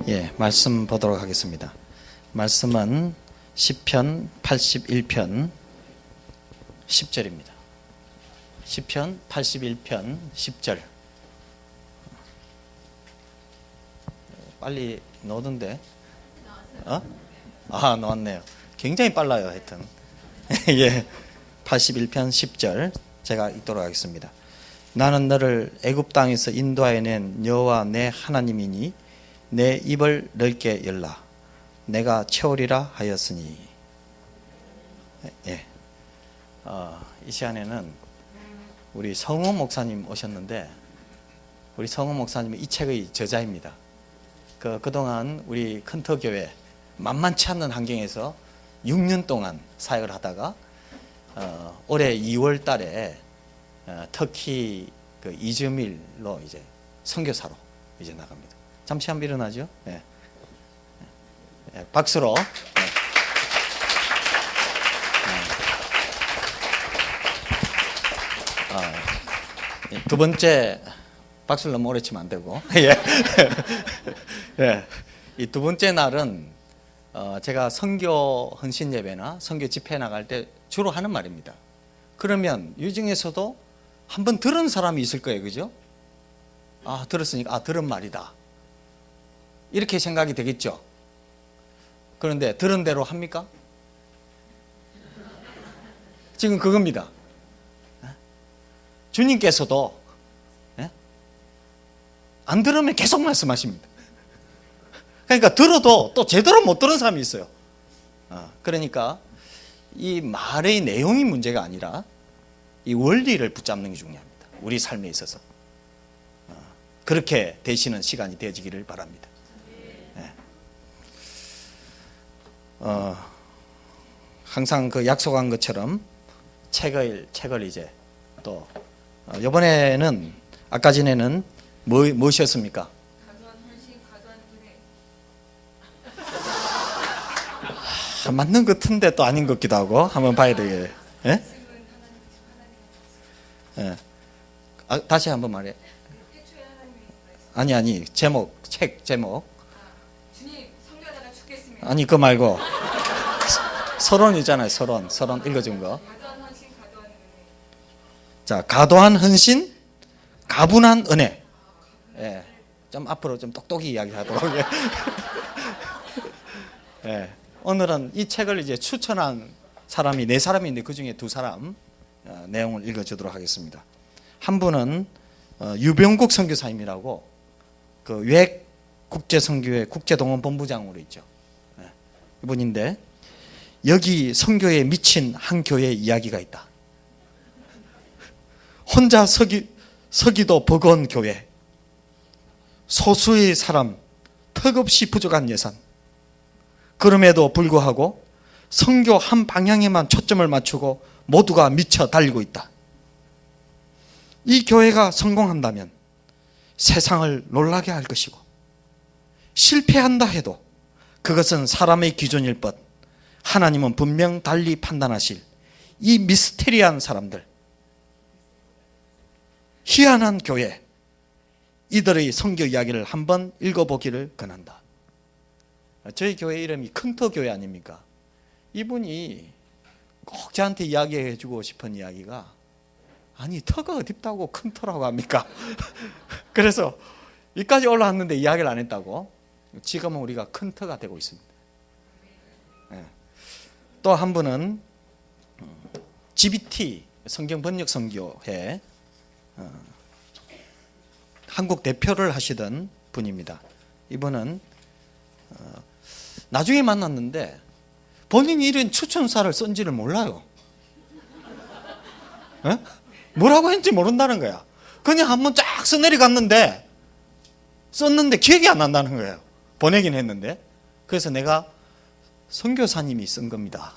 예, 말씀 보도록 하겠습니다. 말씀은 시편 81편 10절입니다. 시편 81편 10절. 빨리 넣었는데, 넣었네요. 굉장히 빨라요, 하여튼. 예, 81편 10절 제가 읽도록 하겠습니다. 나는 너를 애굽 땅에서 인도하여낸 여호와 내 하나님이니 내 입을 넓게 열라. 내가 채우리라 하였으니. 예. 이 시간에는 우리 성호 목사님 오셨는데, 우리 성호 목사님은 이 책의 저자입니다. 그동안 우리 큰터교회 만만치 않는 환경에서 6년 동안 사역을 하다가 올해 2월 달에 터키 이즈밀로 이제 선교사로 이제 나갑니다. 잠시 한번 일어나죠. 네. 네. 박수로. 네. 두 번째, 박수를 너무 오래 치면 안 되고. 예. 예. 이 두 번째 날은 제가 선교 헌신 예배나 선교 집회 나갈 때 주로 하는 말입니다. 그러면 이 중에서도 한번 들은 사람이 있을 거예요, 그죠? 들었으니까 들은 말이다, 이렇게 생각이 되겠죠. 그런데 들은 대로 합니까? 지금 그겁니다. 주님께서도 안 들으면 계속 말씀하십니다. 그러니까 들어도 또 제대로 못 들은 사람이 있어요. 그러니까 이 말의 내용이 문제가 아니라 이 원리를 붙잡는 게 중요합니다. 우리 삶에 있어서. 그렇게 되시는 시간이 되어지기를 바랍니다. 네. 항상 약속한 것처럼 책을 이제 또 이번에는 아까 전에는 무엇이었습니까? 과도한 헌신, 과도한 은혜. 맞는 것 같은데 또 아닌 것 같기도 하고 한번 봐야 되겠어요. 예? 예. 다시 한번 말해. 아니 책 제목. 주님 성교하다가 죽겠습니다. 아니 그거 말고 서론이잖아요. 서론 읽어준 거. 과도한 헌신, 과도한 은혜. 자, 과도한 헌신, 가분한 은혜. 예. 좀 앞으로 좀 똑똑히 이야기하도록. 예. 오늘은 이 책을 이제 추천한 사람이 4사람이 있는데 그 중에 2사람 내용을 읽어주도록 하겠습니다. 한 분은 유병국 선교사님이라고 외 국제선교회 국제동원본부장으로 있죠. 예. 이분인데 여기 선교에 미친 한 교회의 이야기가 있다. 혼자 서기도 버거운 교회, 소수의 사람, 턱없이 부족한 예산, 그럼에도 불구하고 선교 한 방향에만 초점을 맞추고 모두가 미쳐 달리고 있다. 이 교회가 성공한다면 세상을 놀라게 할 것이고, 실패한다 해도 그것은 사람의 기준일 뿐 하나님은 분명 달리 판단하실 이 미스테리한 사람들, 희한한 교회, 이들의 선교 이야기를 한번 읽어보기를 권한다. 저희 교회 이름이 큰터교회 아닙니까? 이분이 꼭 저한테 이야기해 주고 싶은 이야기가, 아니 터가 어둡다고 큰터라고 합니까? 그래서 여기까지 올라왔는데 이야기를 안 했다고. 지금은 우리가 큰터가 되고 있습니다. 네. 또 한 분은 GBT 성경번역선교회 한국 대표를 하시던 분입니다. 이분은 나중에 만났는데 본인이 이런 추천사를 쓴지를 몰라요. 에? 뭐라고 했는지 모른다는 거야. 그냥 한번 쫙 써내려갔는데 썼는데 기억이 안 난다는 거예요. 보내긴 했는데. 그래서 내가 선교사님이 쓴 겁니다.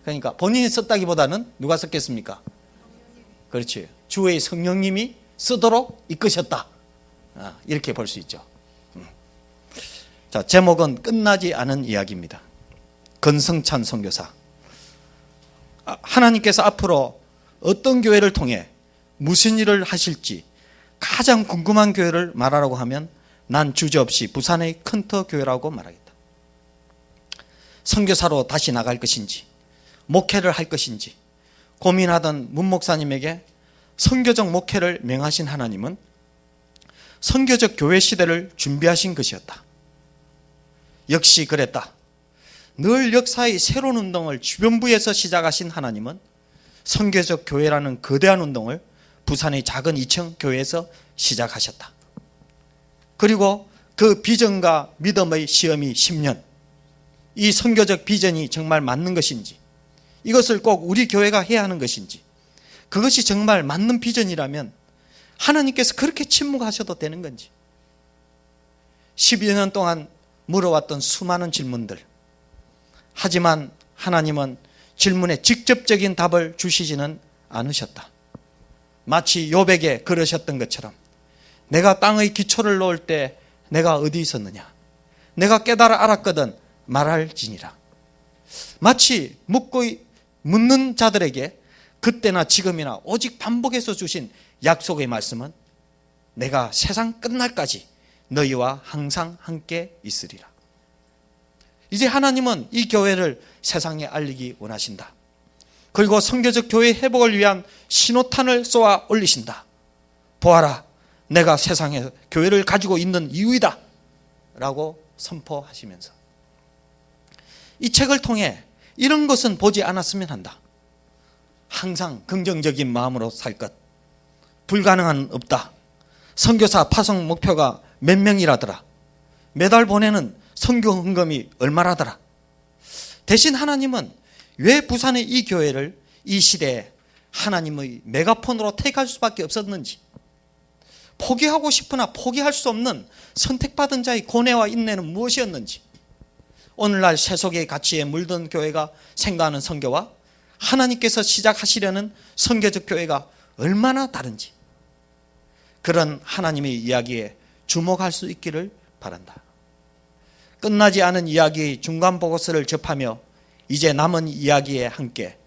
그러니까 본인이 썼다기보다는 누가 썼겠습니까? 그렇지. 주의 성령님이 쓰도록 이끄셨다. 이렇게 볼 수 있죠. 자, 제목은 끝나지 않은 이야기입니다. 건성찬 선교사. 하나님께서 앞으로 어떤 교회를 통해 무슨 일을 하실지 가장 궁금한 교회를 말하라고 하면 난 주저없이 부산의 큰터 교회라고 말하겠다. 선교사로 다시 나갈 것인지 목회를 할 것인지 고민하던 문 목사님에게 선교적 목회를 명하신 하나님은 선교적 교회 시대를 준비하신 것이었다. 역시 그랬다. 늘 역사의 새로운 운동을 주변부에서 시작하신 하나님은 선교적 교회라는 거대한 운동을 부산의 작은 2층 교회에서 시작하셨다. 그리고 그 비전과 믿음의 시험이 10년, 이 선교적 비전이 정말 맞는 것인지, 이것을 꼭 우리 교회가 해야 하는 것인지, 그것이 정말 맞는 비전이라면 하나님께서 그렇게 침묵하셔도 되는 건지, 12년 동안 물어왔던 수많은 질문들, 하지만 하나님은 질문에 직접적인 답을 주시지는 않으셨다. 마치 욥에게 그러셨던 것처럼 내가 땅의 기초를 놓을 때 내가 어디 있었느냐, 내가 깨달아 알았거든 말할지니라. 마치 묻는 자들에게 그때나 지금이나 오직 반복해서 주신 약속의 말씀은 내가 세상 끝날까지 너희와 항상 함께 있으리라. 이제 하나님은 이 교회를 세상에 알리기 원하신다. 그리고 선교적 교회 회복을 위한 신호탄을 쏘아 올리신다. 보아라, 내가 세상에 교회를 가지고 있는 이유이다 라고 선포하시면서 이 책을 통해 이런 것은 보지 않았으면 한다. 항상 긍정적인 마음으로 살 것, 불가능한 없다, 선교사 파송 목표가 몇 명이라더라, 매달 보내는 선교 헌금이 얼마라더라. 대신 하나님은 왜 부산의 이 교회를 이 시대에 하나님의 메가폰으로 택할 수밖에 없었는지, 포기하고 싶으나 포기할 수 없는 선택받은 자의 고뇌와 인내는 무엇이었는지, 오늘날 세속의 가치에 물든 교회가 생각하는 선교와 하나님께서 시작하시려는 선교적 교회가 얼마나 다른지, 그런 하나님의 이야기에 주목할 수 있기를 바란다. 끝나지 않은 이야기의 중간 보고서를 접하며 이제 남은 이야기에 함께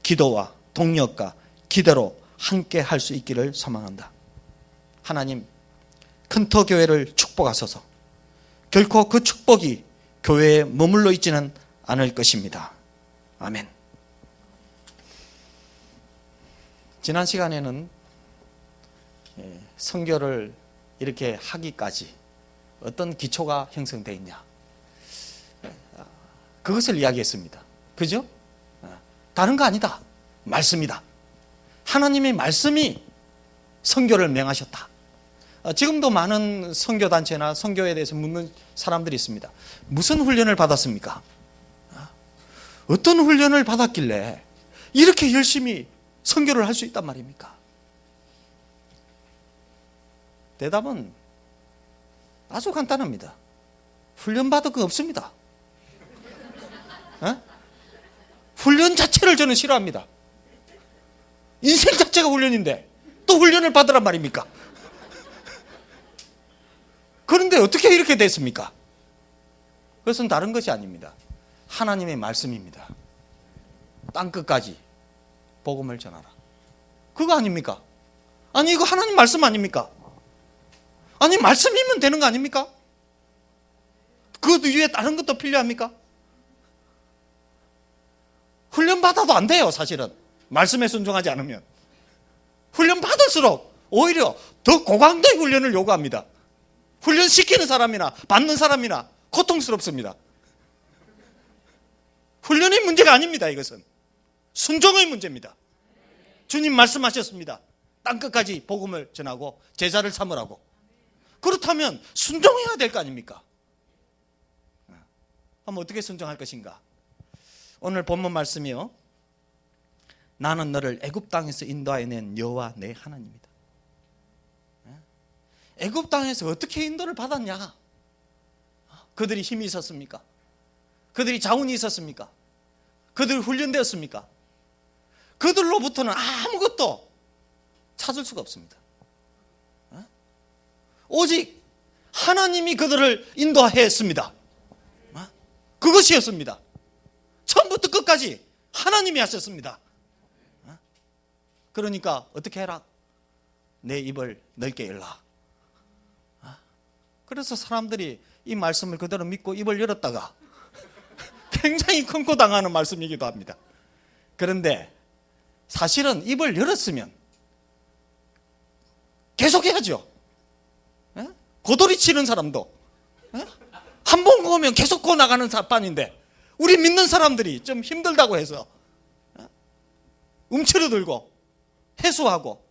기도와 동력과 기대로 함께 할 수 있기를 소망한다. 하나님, 큰터 교회를 축복하소서. 결코 그 축복이 교회에 머물러 있지는 않을 것입니다. 아멘. 지난 시간에는 선교를 이렇게 하기까지 어떤 기초가 형성되어 있냐, 그것을 이야기했습니다. 그죠? 다른 거 아니다. 말씀이다. 하나님의 말씀이 선교를 명하셨다. 지금도 많은 선교단체나 선교에 대해서 묻는 사람들이 있습니다. 무슨 훈련을 받았습니까? 어떤 훈련을 받았길래 이렇게 열심히 선교를 할 수 있단 말입니까? 대답은 아주 간단합니다. 훈련 받은 거 없습니다. 훈련 자체를 저는 싫어합니다. 인생 자체가 훈련인데 또 훈련을 받으란 말입니까? 그런데 어떻게 이렇게 됐습니까? 그것은 다른 것이 아닙니다. 하나님의 말씀입니다. 땅끝까지 복음을 전하라. 그거 아닙니까? 아니, 이거 하나님 말씀 아닙니까? 아니, 말씀이면 되는 거 아닙니까? 그 위에 다른 것도 필요합니까? 훈련 받아도 안 돼요, 사실은. 말씀에 순종하지 않으면. 훈련 받을수록 오히려 더 고강도의 훈련을 요구합니다. 훈련시키는 사람이나 받는 사람이나 고통스럽습니다. 훈련의 문제가 아닙니다. 이것은 순종의 문제입니다. 주님 말씀하셨습니다. 땅끝까지 복음을 전하고 제자를 삼으라고. 그렇다면 순종해야 될 거 아닙니까? 그럼 어떻게 순종할 것인가? 오늘 본문 말씀이요, 나는 너를 애굽 땅에서 인도하여낸 여호와 내 하나님이다. 애굽 땅에서 어떻게 인도를 받았냐? 그들이 힘이 있었습니까? 그들이 자원이 있었습니까? 그들이 훈련되었습니까? 그들로부터는 아무것도 찾을 수가 없습니다. 오직 하나님이 그들을 인도하였습니다. 그것이었습니다. 처음부터 끝까지 하나님이 하셨습니다. 그러니까 어떻게 해라? 내 입을 넓게 열라. 그래서 사람들이 이 말씀을 그대로 믿고 입을 열었다가 굉장히 큰코 당하는 말씀이기도 합니다. 그런데 사실은 입을 열었으면 계속해야죠. 고돌이 치는 사람도 한 번 구우면 계속 구워 나가는 사판인데, 우리 믿는 사람들이 좀 힘들다고 해서 움츠러들고 해수하고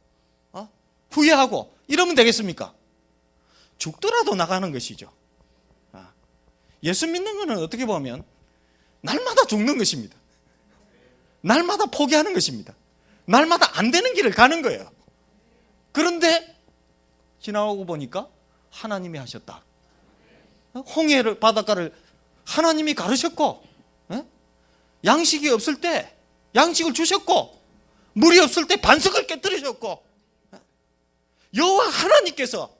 후회하고 이러면 되겠습니까? 죽더라도 나가는 것이죠. 예수 믿는 것은 어떻게 보면 날마다 죽는 것입니다. 날마다 포기하는 것입니다. 날마다 안 되는 길을 가는 거예요. 그런데 지나오고 보니까 하나님이 하셨다. 홍해를, 바닷가를 하나님이 가르셨고, 양식이 없을 때 양식을 주셨고, 물이 없을 때 반석을 깨뜨리셨고, 여호와 하나님께서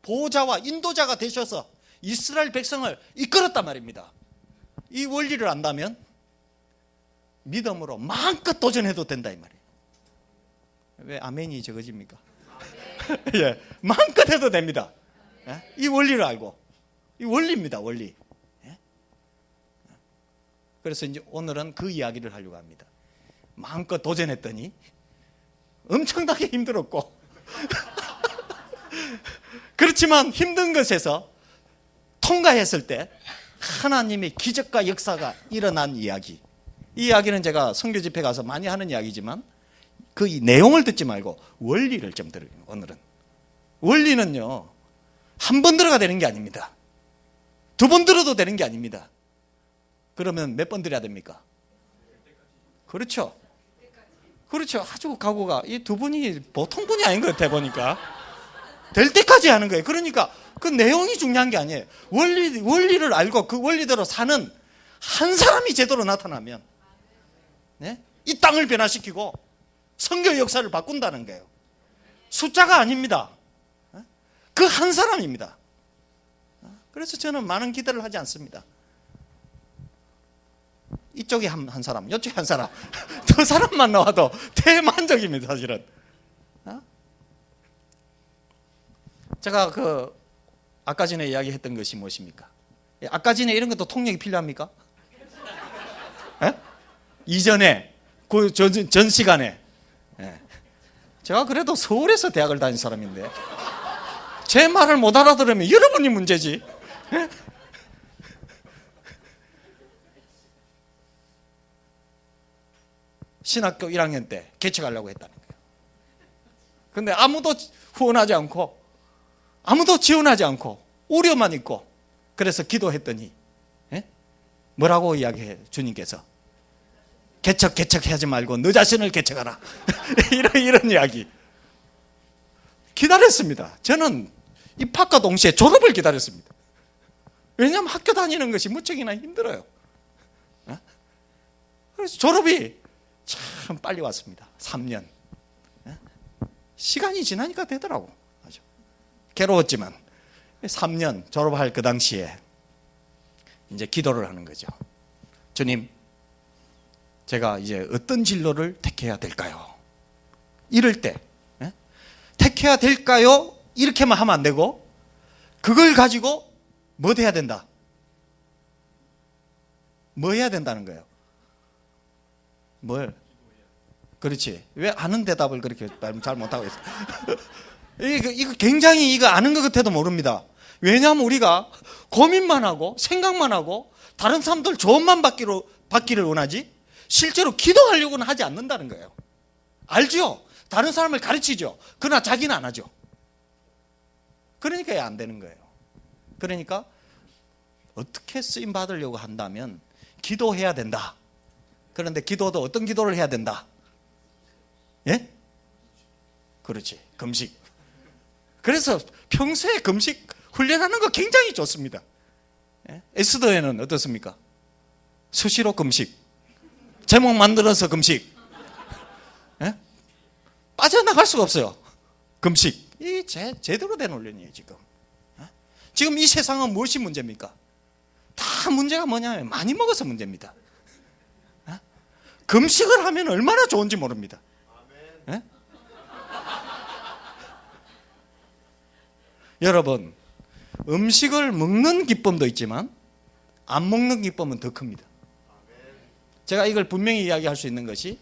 보호자와 인도자가 되셔서 이스라엘 백성을 이끌었단 말입니다. 이 원리를 안다면 믿음으로 마음껏 도전해도 된다 이 말이에요. 왜 아멘이 적어집니까? 예, 마음껏 해도 됩니다. 이 원리를 알고, 이 원리입니다, 원리. 그래서 이제 오늘은 그 이야기를 하려고 합니다. 마음껏 도전했더니 엄청나게 힘들었고 그렇지만 힘든 것에서 통과했을 때 하나님의 기적과 역사가 일어난 이야기. 이 이야기는 제가 선교 집회 가서 많이 하는 이야기지만 그 내용을 듣지 말고 원리를 좀 들어요. 오늘은 원리는요, 한 번 들어가 되는 게 아닙니다. 두 번 들어도 되는 게 아닙니다. 그러면 몇 번 들어야 됩니까? 그렇죠. 그렇죠. 아주 각오가, 이 두 분이 보통 분이 아닌 것 같아 보니까. 될 때까지 하는 거예요. 그러니까 그 내용이 중요한 게 아니에요. 원리를 알고 그 원리대로 사는 한 사람이 제대로 나타나면, 네? 이 땅을 변화시키고 선교 역사를 바꾼다는 거예요. 숫자가 아닙니다. 그 한 사람입니다. 그래서 저는 많은 기대를 하지 않습니다. 이쪽에 한 사람, 이쪽에 한 사람, 두 사람만 나와도 대만족입니다, 사실은. 제가 아까 전에 이야기했던 것이 무엇입니까? 아까 전에 이런 것도 통역이 필요합니까? 이전에, 전 시간에. 제가 그래도 서울에서 대학을 다닌 사람인데, 제 말을 못 알아들으면 여러분이 문제지. 신학교 1학년 때 개척하려고 했다는 거예요. 근데 아무도 후원하지 않고, 아무도 지원하지 않고, 우려만 있고, 그래서 기도했더니, 뭐라고 이야기해, 주님께서? 개척하지 말고 너 자신을 개척하라. 이런 이야기. 기다렸습니다. 저는 입학과 동시에 졸업을 기다렸습니다. 왜냐하면 학교 다니는 것이 무척이나 힘들어요. 그래서 졸업이 참 빨리 왔습니다. 3년. 시간이 지나니까 되더라고. 아주 괴로웠지만 3년 졸업할 그 당시에 이제 기도를 하는 거죠. 주님, 제가 이제 어떤 진로를 택해야 될까요? 이럴 때 택해야 될까요? 이렇게만 하면 안 되고, 그걸 가지고 뭐 해야 된다? 뭐 해야 된다는 거예요? 뭘? 그렇지. 왜 아는 대답을 그렇게 잘 못하고 있어? 이거 굉장히 이거 아는 것 같아도 모릅니다. 왜냐하면 우리가 고민만 하고 생각만 하고 다른 사람들 조언만 받기를 원하지 실제로 기도하려고는 하지 않는다는 거예요. 알죠? 다른 사람을 가르치죠. 그러나 자기는 안 하죠. 그러니까 안 되는 거예요. 그러니까 어떻게 쓰임 받으려고 한다면 기도해야 된다. 그런데 기도도 어떤 기도를 해야 된다? 예? 그렇지. 금식. 그래서 평소에 금식 훈련하는 거 굉장히 좋습니다. 에스더에는 어떻습니까? 수시로 금식. 제목 만들어서 금식. 빠져나갈 수가 없어요. 금식. 이 제대로 된 훈련이에요, 지금. 지금 이 세상은 무엇이 문제입니까? 다 문제가 뭐냐면 많이 먹어서 문제입니다. 금식을 하면 얼마나 좋은지 모릅니다. 여러분, 음식을 먹는 기쁨도 있지만 안 먹는 기쁨은 더 큽니다. 제가 이걸 분명히 이야기할 수 있는 것이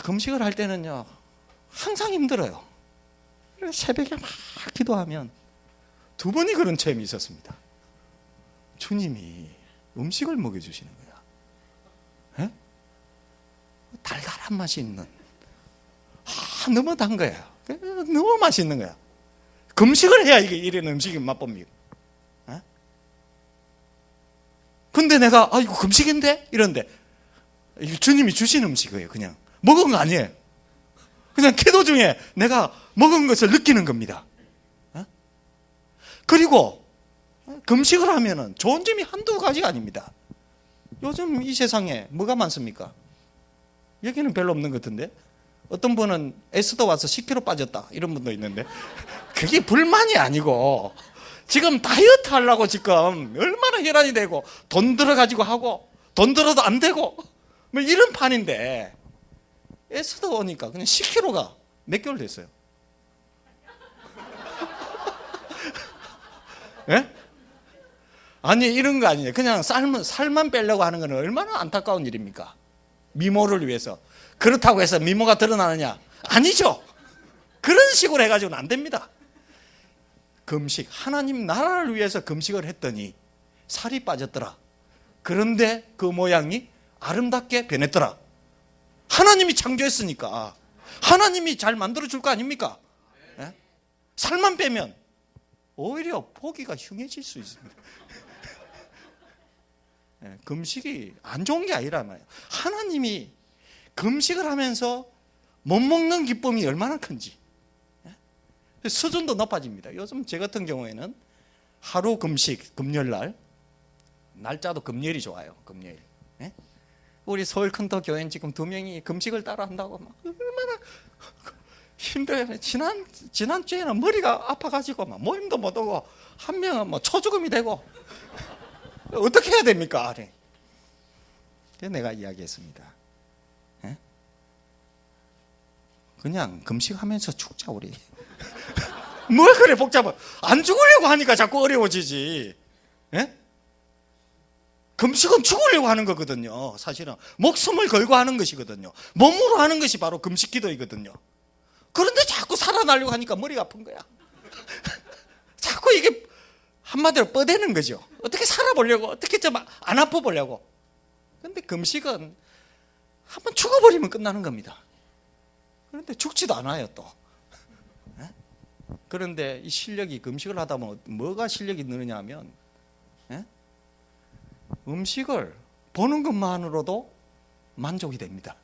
금식을 할 때는요 항상 힘들어요. 새벽에 막 기도하면 두 번이 그런 체험이 있었습니다. 주님이 음식을 먹여주시는 거야. 에? 달달한 맛이 있는 너무 단 거야. 너무 맛있는 거야. 금식을 해야 이게 이런 음식이 맛봅니다. 근데 내가 이거 금식인데? 이런데 주님이 주신 음식이에요. 그냥 먹은 거 아니에요. 그냥 기도 중에 내가 먹은 것을 느끼는 겁니다. 그리고 금식을 하면은 좋은 점이 한두 가지가 아닙니다. 요즘 이 세상에 뭐가 많습니까? 여기는 별로 없는 것 같은데 어떤 분은 에스더 와서 10kg 빠졌다 이런 분도 있는데 그게 불만이 아니고 지금 다이어트 하려고 지금 얼마나 혈안이 되고 돈 들어가지고 하고 돈 들어도 안 되고 뭐 이런 판인데 에스더 오니까 그냥 10kg가 몇 개월 됐어요. 예? 아니 이런 거 아니에요. 그냥 살만 빼려고 하는 건 얼마나 안타까운 일입니까? 미모를 위해서. 그렇다고 해서 미모가 드러나느냐? 아니죠. 그런 식으로 해가지고는 안 됩니다. 금식, 하나님 나라를 위해서 금식을 했더니 살이 빠졌더라. 그런데 그 모양이 아름답게 변했더라. 하나님이 창조했으니까 하나님이 잘 만들어줄 거 아닙니까? 예? 살만 빼면 오히려 보기가 흉해질 수 있습니다. 예, 금식이 안 좋은 게 아니라 말이에요. 하나님이 금식을 하면서 못 먹는 기쁨이 얼마나 큰지 수준도 높아집니다. 요즘 제 같은 경우에는 하루 금식, 금요일날 날짜도 금요일이 좋아요. 금요일. 예? 우리 서울 큰도 교회는 지금 2명이 금식을 따라 한다고 막 얼마나 힘들어요. 지난주에는 머리가 아파가지고 막 모임도 못 오고 한 명은 뭐 초죽음이 되고 어떻게 해야 됩니까? 그래서 내가 이야기했습니다. 예? 그냥 금식하면서 죽자 우리. 뭘 그래 복잡해. 안 죽으려고 하니까 자꾸 어려워지지. 예? 금식은 죽으려고 하는 거거든요. 사실은 목숨을 걸고 하는 것이거든요. 몸으로 하는 것이 바로 금식 기도이거든요. 그런데 자꾸 살아나려고 하니까 머리가 아픈 거야. 자꾸 이게 한마디로 뻗대는 거죠. 어떻게 살아보려고, 어떻게 좀 안 아파 보려고. 그런데 금식은 한번 죽어버리면 끝나는 겁니다. 그런데 죽지도 않아요 또. 그런데 이 실력이 금식을 하다 보면 뭐가 실력이 느느냐 하면 음식을 보는 것만으로도 만족이 됩니다.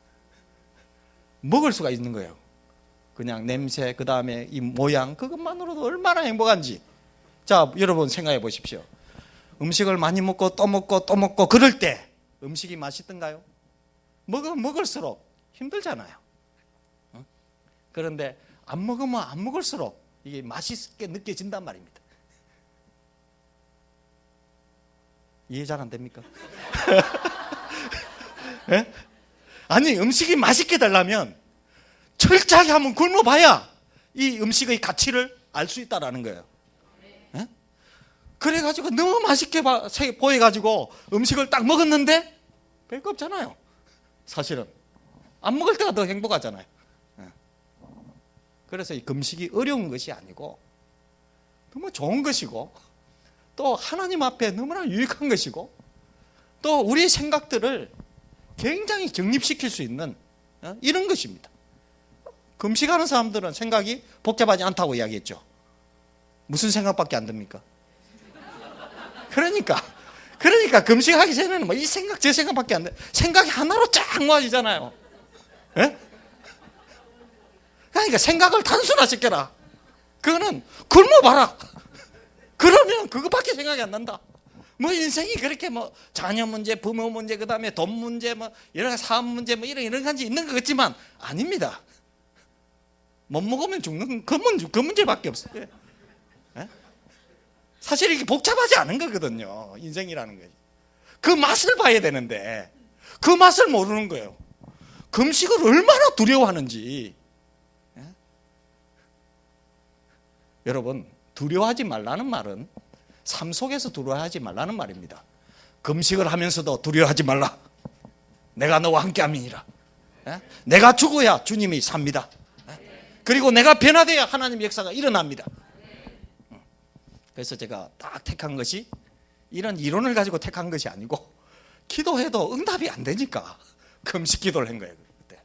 먹을 수가 있는 거예요. 그냥 냄새, 그 다음에 이 모양, 그것만으로도 얼마나 행복한지. 자, 여러분 생각해 보십시오. 음식을 많이 먹고 또 먹고 또 먹고 그럴 때 음식이 맛있던가요? 먹을수록 힘들잖아요. 그런데 안 먹으면 안 먹을수록 이게 맛있게 느껴진단 말입니다. 이해 잘 안 됩니까? 네? 아니 음식이 맛있게 되려면 철저하게 한번 굶어봐야 이 음식의 가치를 알 수 있다라는 거예요. 네? 그래가지고 너무 맛있게 보여가지고 음식을 딱 먹었는데 별거 없잖아요. 사실은 안 먹을 때가 더 행복하잖아요. 네. 그래서 이 금식이 어려운 것이 아니고 너무 좋은 것이고 또 하나님 앞에 너무나 유익한 것이고 또 우리의 생각들을 굉장히 정립시킬 수 있는 이런 것입니다. 금식하는 사람들은 생각이 복잡하지 않다고 이야기했죠. 무슨 생각밖에 안 듭니까? 그러니까 금식하기 전에는 뭐 이 생각 저 생각밖에 안 돼. 생각이 하나로 쫙 모아지잖아요. 예? 그러니까 생각을 단순화시켜라. 그거는 굶어봐라. 그러면 그것밖에 생각이 안 난다. 뭐 인생이 그렇게 뭐 자녀 문제, 부모 문제, 그 다음에 돈 문제, 뭐 여러 가지 사업 문제, 뭐 이런 가지 있는 것 같지만 아닙니다. 못 먹으면 죽는 그 문제밖에 없어요. 예? 사실 이게 복잡하지 않은 거거든요. 인생이라는 것이. 그 맛을 봐야 되는데 그 맛을 모르는 거예요. 금식을 얼마나 두려워하는지. 예? 여러분, 두려워하지 말라는 말은 삶 속에서 두려워하지 말라는 말입니다. 금식을 하면서도 두려워하지 말라. 내가 너와 함께 함이니라. 내가 죽어야 주님이 삽니다. 그리고 내가 변화되어야 하나님의 역사가 일어납니다. 그래서 제가 딱 택한 것이, 이런 이론을 가지고 택한 것이 아니고, 기도해도 응답이 안 되니까 금식 기도를 한 거예요. 그때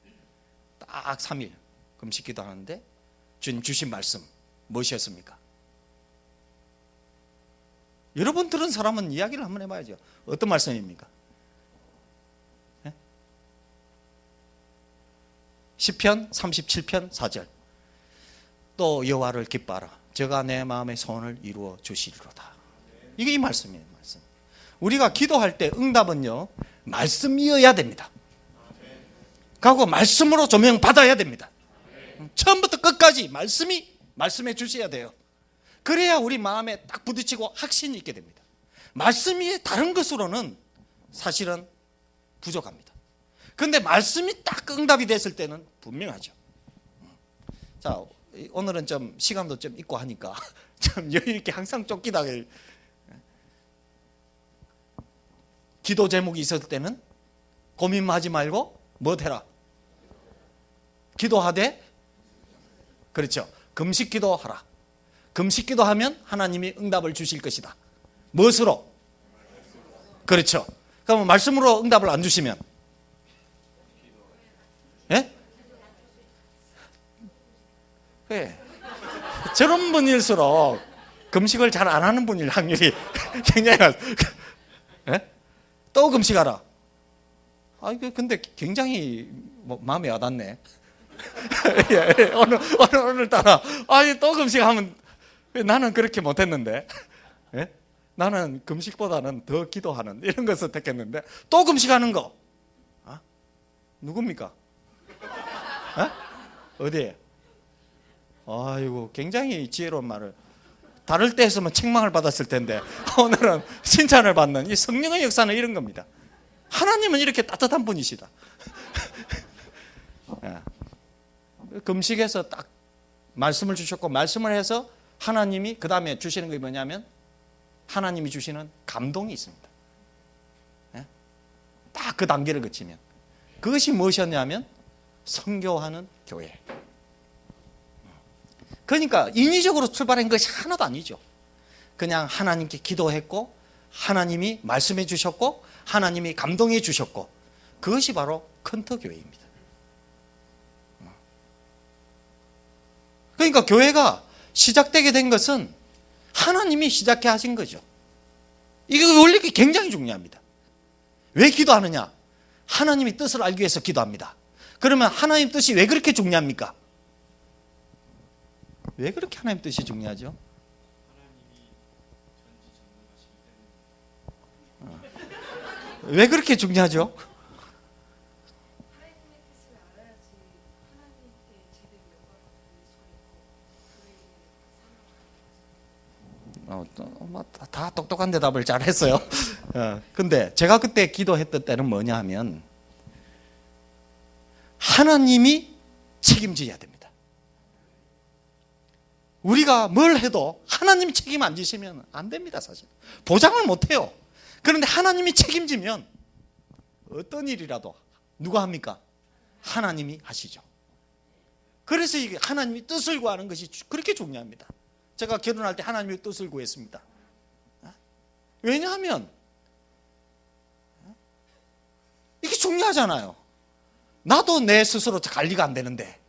딱 3일 금식 기도하는데 주님 주신 말씀 무엇이었습니까? 여러분 들은 사람은 이야기를 한번 해봐야죠. 어떤 말씀입니까? 네? 시편 37편 4절. 또 여호와를 기뻐하라. 저가 내 마음의 소원을 이루어 주시리로다. 이게 이 말씀이에요. 말씀. 우리가 기도할 때 응답은요, 말씀이어야 됩니다. 그리고 말씀으로 조명 받아야 됩니다. 처음부터 끝까지 말씀해 주셔야 돼요. 그래야 우리 마음에 딱 부딪히고 확신이 있게 됩니다. 말씀이 다른 것으로는 사실은 부족합니다. 그런데 말씀이 딱 응답이 됐을 때는 분명하죠. 자, 오늘은 좀 시간도 좀 있고 하니까 좀 여유 있게 항상 쫓기다가 기도 제목이 있었을 때는 고민하지 말고 뭐 해라? 기도하되, 그렇죠, 금식 기도하라. 금식 기도하면 하나님이 응답을 주실 것이다. 무엇으로? 그렇죠. 그럼 말씀으로 응답을 안 주시면, 예? 네. 저런 분일수록 금식을 잘 안 하는 분일 확률이 굉장히 예? 또 금식하라. 아, 근데 굉장히 마음에 와닿네. 예, 오늘따라 또 금식하면, 나는 그렇게 못했는데, 예? 나는 금식보다는 더 기도하는 이런 것을 택했는데 또 금식하는 거, 누굽니까? 어디에? 아이고, 굉장히 지혜로운 말을. 다를 때 했으면 책망을 받았을 텐데 오늘은 칭찬을 받는 이 성령의 역사는 이런 겁니다. 하나님은 이렇게 따뜻한 분이시다. 금식에서 딱 말씀을 주셨고, 말씀을 해서 하나님이 그 다음에 주시는 게 뭐냐면, 하나님이 주시는 감동이 있습니다. 딱 그 단계를 거치면 그것이 무엇이었냐면 선교하는 교회. 그러니까 인위적으로 출발한 것이 하나도 아니죠. 그냥 하나님께 기도했고, 하나님이 말씀해 주셨고, 하나님이 감동해 주셨고, 그것이 바로 컨터 교회입니다. 그러니까 교회가 시작되게 된 것은 하나님이 시작해 하신 거죠. 이게 원리가 굉장히 중요합니다. 왜 기도하느냐? 하나님의 뜻을 알기 위해서 기도합니다. 그러면 하나님 뜻이 왜 그렇게 중요합니까? 왜 그렇게 하나님 뜻이 중요하죠? 왜 그렇게 중요하죠? 하나님의 뜻을 알아야지 하나님께 제대로 영광을 돌릴 수가 있고, 다 똑똑한 대답을 잘 했어요. 근데 제가 그때 기도했던 때는 뭐냐 하면, 하나님이 책임져야 됩니다. 우리가 뭘 해도 하나님이 책임 안 지시면 안 됩니다, 사실. 보장을 못 해요. 그런데 하나님이 책임지면 어떤 일이라도 누가 합니까? 하나님이 하시죠. 그래서 이게 하나님이 뜻을 구하는 것이 그렇게 중요합니다. 제가 결혼할 때 하나님의 뜻을 구했습니다. 왜냐하면 이게 중요하잖아요. 나도 내 스스로 관리가 안 되는데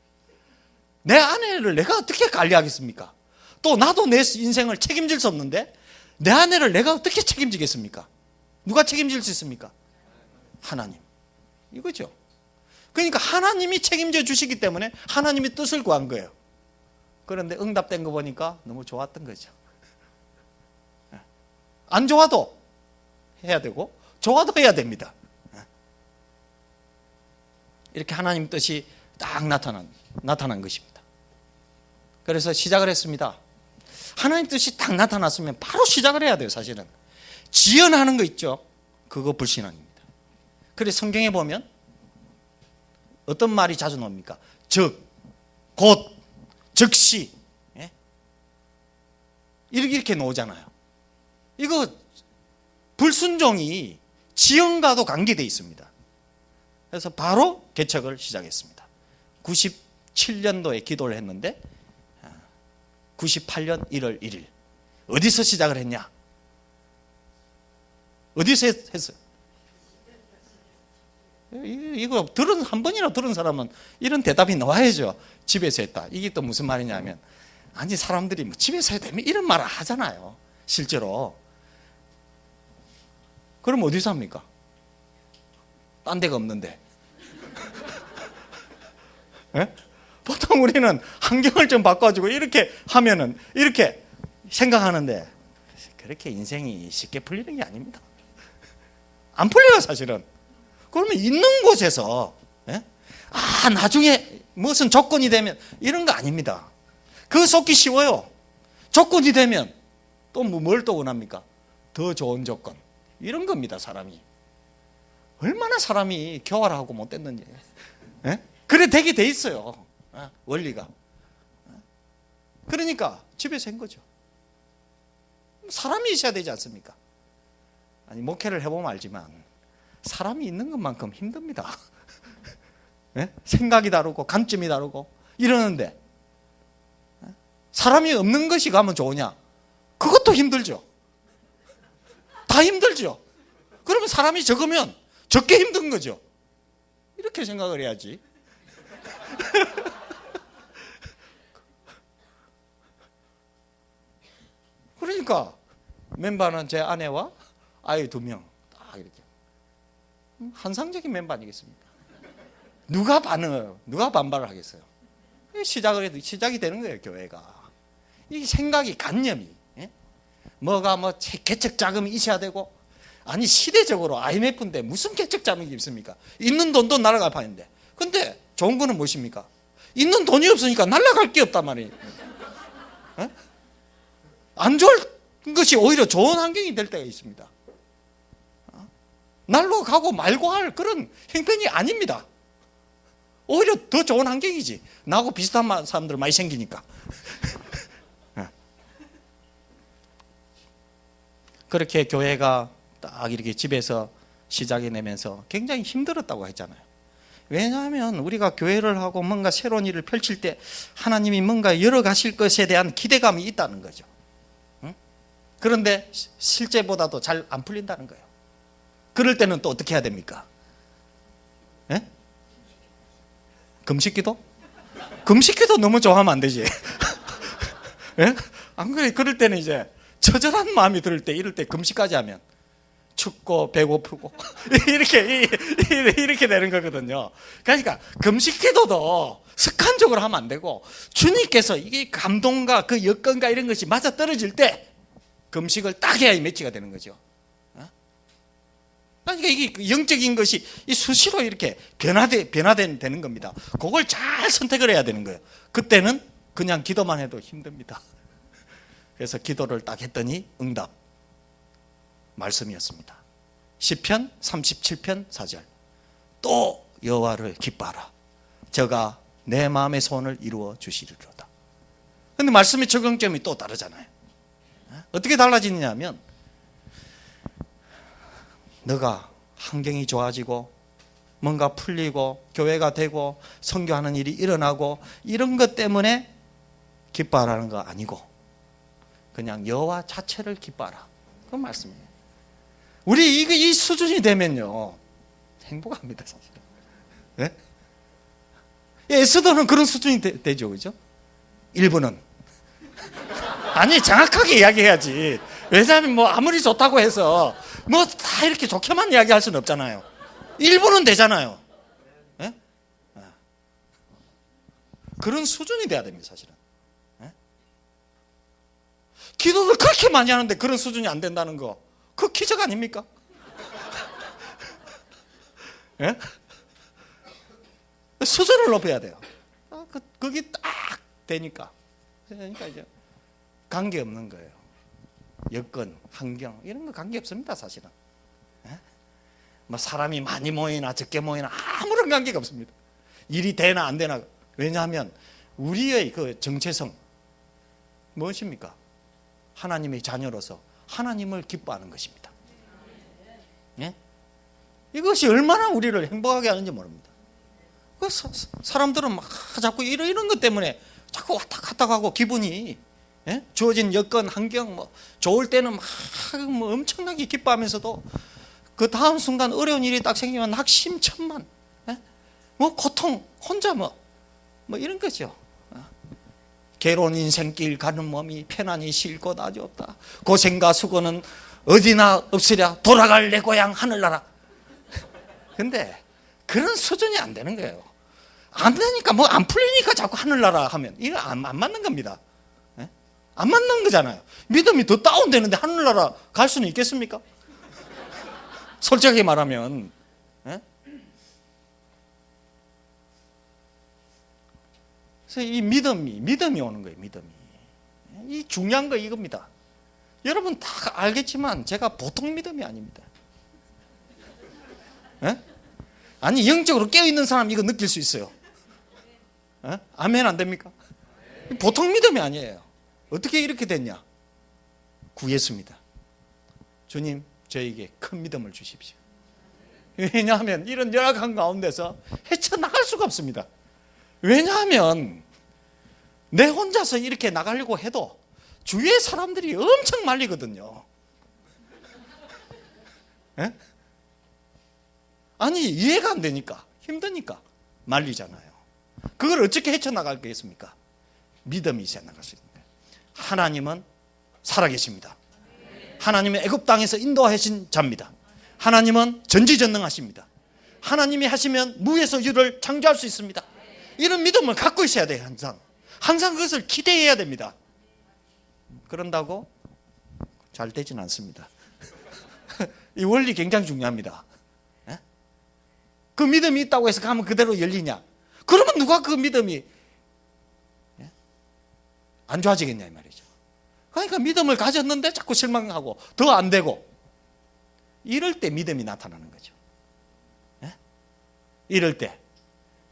내 아내를 내가 어떻게 관리하겠습니까? 또 나도 내 인생을 책임질 수 없는데 내 아내를 내가 어떻게 책임지겠습니까? 누가 책임질 수 있습니까? 하나님. 이거죠. 그러니까 하나님이 책임져 주시기 때문에 하나님의 뜻을 구한 거예요. 그런데 응답된 거 보니까 너무 좋았던 거죠. 안 좋아도 해야 되고 좋아도 해야 됩니다. 이렇게 하나님 뜻이 딱 나타난 것입니다. 그래서 시작을 했습니다. 하나님 뜻이 딱 나타났으면 바로 시작을 해야 돼요. 사실은 지연하는 거 있죠. 그거 불신앙입니다. 그래서 성경에 보면 어떤 말이 자주 나옵니까? 즉, 곧, 즉시. 이렇게 나오잖아요. 이거 불순종이 지형과도 관계되어 있습니다. 그래서 바로 개척을 시작했습니다. 97년도에 기도를 했는데 98년 1월 1일 어디서 시작을 했냐? 어디서 했어요? 이거 한 번이나 들은 사람은 이런 대답이 나와야죠. 집에서 했다. 이게 또 무슨 말이냐면, 아니 사람들이 뭐 집에서 해야 되면 이런 말을 하잖아요. 실제로. 그럼 어디서 합니까? 딴 데가 없는데. 예? 보통 우리는 환경을 좀 바꿔주고 이렇게 하면은 이렇게 생각하는데, 그렇게 인생이 쉽게 풀리는 게 아닙니다. 안 풀려요, 사실은. 그러면 있는 곳에서, 예? 나중에 무슨 조건이 되면 이런 거 아닙니다. 그거 속기 쉬워요. 조건이 되면 또 뭘 또 원합니까? 더 좋은 조건. 이런 겁니다, 사람이. 얼마나 사람이 교활하고 못됐는지. 예? 그래 되게 돼 있어요. 원리가. 그러니까 집에서 한 거죠. 사람이 있어야 되지 않습니까? 아니 목회를 해보면 알지만 사람이 있는 것만큼 힘듭니다. 네? 생각이 다르고 관점이 다르고 이러는데 사람이 없는 것이 가면 좋으냐? 그것도 힘들죠. 다 힘들죠. 그러면 사람이 적으면 적게 힘든 거죠. 이렇게 생각을 해야지. 그러니까 멤버는 제 아내와 아이 2명 딱 이렇게 환상적인 멤버 아니겠습니까? 누가 반발을 하겠어요? 시작이 되는 거예요, 교회가. 이 생각이, 관념이. 예? 뭐가 개척 자금이 있어야 되고, 아니, 시대적으로 IMF인데 무슨 개척 자금이 있습니까? 있는 돈도 날아갈 판인데. 근데 좋은 거는 무엇입니까? 있는 돈이 없으니까 날아갈 게 없단 말이에요. 예? 안 좋은 것이 오히려 좋은 환경이 될 때가 있습니다. 날로 가고 말고 할 그런 형편이 아닙니다. 오히려 더 좋은 환경이지. 나하고 비슷한 사람들 많이 생기니까. 그렇게 교회가 딱 이렇게 집에서 시작해 내면서 굉장히 힘들었다고 했잖아요. 왜냐하면 우리가 교회를 하고 뭔가 새로운 일을 펼칠 때 하나님이 뭔가 열어가실 것에 대한 기대감이 있다는 거죠. 그런데 실제보다도 잘 안 풀린다는 거예요. 그럴 때는 또 어떻게 해야 됩니까? 예? 금식기도? 금식기도 너무 좋아하면 안 되지. 예? 안 그래? 그럴 때는 이제 처절한 마음이 들 때, 이럴 때 금식까지 하면 춥고 배고프고 이렇게 되는 거거든요. 그러니까 금식기도도 습관적으로 하면 안 되고, 주님께서 이게 감동과 그 여건과 이런 것이 맞아 떨어질 때 금식을 딱 해야 매치가 되는 거죠. 그러니까 이게 영적인 것이 수시로 이렇게 변화되는 겁니다. 그걸 잘 선택을 해야 되는 거예요. 그때는 그냥 기도만 해도 힘듭니다. 그래서 기도를 딱 했더니 응답 말씀이었습니다. 시편 37편 4절. 또 여호와를 기뻐하라. 저가 내 마음의 소원을 이루어 주시리로다. 그런데 말씀의 적용점이 또 다르잖아요. 어떻게 달라지느냐면, 너가 환경이 좋아지고 뭔가 풀리고 교회가 되고 선교하는 일이 일어나고 이런 것 때문에 기뻐하라는 거 아니고, 그냥 여호와 자체를 기뻐하라. 그런 말씀이에요. 우리 이 수준이 되면요 행복합니다, 사실은. 네? 에스더는 그런 수준이 되죠, 그죠? 일부는. 아니, 정확하게 이야기해야지. 왜냐하면 아무리 좋다고 해서 다 이렇게 좋게만 이야기할 수는 없잖아요. 일부는 되잖아요. 네? 그런 수준이 돼야 됩니다, 사실은. 네? 기도를 그렇게 많이 하는데 그런 수준이 안 된다는 거, 그거 기적 아닙니까? 네? 수준을 높여야 돼요. 그게 딱 되니까. 그러니까 이제 관계 없는 거예요. 여건, 환경 이런 거 관계 없습니다, 사실은. 사람이 많이 모이나 적게 모이나 아무런 관계가 없습니다. 일이 되나 안 되나. 왜냐하면 우리의 그 정체성 무엇입니까? 하나님의 자녀로서 하나님을 기뻐하는 것입니다. 예? 이것이 얼마나 우리를 행복하게 하는지 모릅니다. 사람들은 막 자꾸 이런 것 때문에 자꾸 왔다 갔다 가고 기분이, 예? 주어진 여건, 환경, 뭐 좋을 때는 막 뭐 엄청나게 기뻐하면서도 그 다음 순간 어려운 일이 딱 생기면 낙심천만, 예? 뭐 고통, 혼자 뭐 이런 거죠. 괴로운 인생길 가는 몸이 편안히 쉴 곳 아주 없다. 고생과 수고는 어디나 없으랴. 돌아갈 내 고향 하늘나라. 근데 그런 수준이 안 되는 거예요. 안 되니까 뭐 안 풀리니까 자꾸 하늘나라 하면 이거 안 맞는 겁니다. 예? 안 맞는 거잖아요. 믿음이 더 다운되는데 하늘나라 갈 수는 있겠습니까? 솔직하게 말하면. 예? 그래서 이 믿음이 오는 거예요. 믿음이. 이 중요한 거 이겁니다. 여러분 다 알겠지만 제가 보통 믿음이 아닙니다. 예? 아니 영적으로 깨어있는 사람 이거 느낄 수 있어요. 예? 아멘 안 됩니까? 보통 믿음이 아니에요. 어떻게 이렇게 됐냐? 구했습니다. 주님 저에게 큰 믿음을 주십시오. 왜냐하면 이런 열악한 가운데서 헤쳐나갈 수가 없습니다. 왜냐하면 내 혼자서 이렇게 나가려고 해도 주위의 사람들이 엄청 말리거든요. 예? 아니 이해가 안 되니까 힘드니까 말리잖아요. 그걸 어떻게 헤쳐나갈 거겠습니까? 믿음이 있어야 나갈 수 있는 거예요. 하나님은 살아계십니다. 하나님은 애굽 땅에서 인도하신 자입니다. 하나님은 전지전능하십니다. 하나님이 하시면 무에서 유를 창조할 수 있습니다. 이런 믿음을 갖고 있어야 돼요. 항상 그것을 기대해야 됩니다. 그런다고 잘 되진 않습니다. 이 원리 굉장히 중요합니다. 그 믿음이 있다고 해서 가면 그대로 열리냐? 그러면 누가 그 믿음이 안 좋아지겠냐 이 말이죠. 그러니까 믿음을 가졌는데 자꾸 실망하고 더 안 되고 이럴 때 믿음이 나타나는 거죠. 이럴 때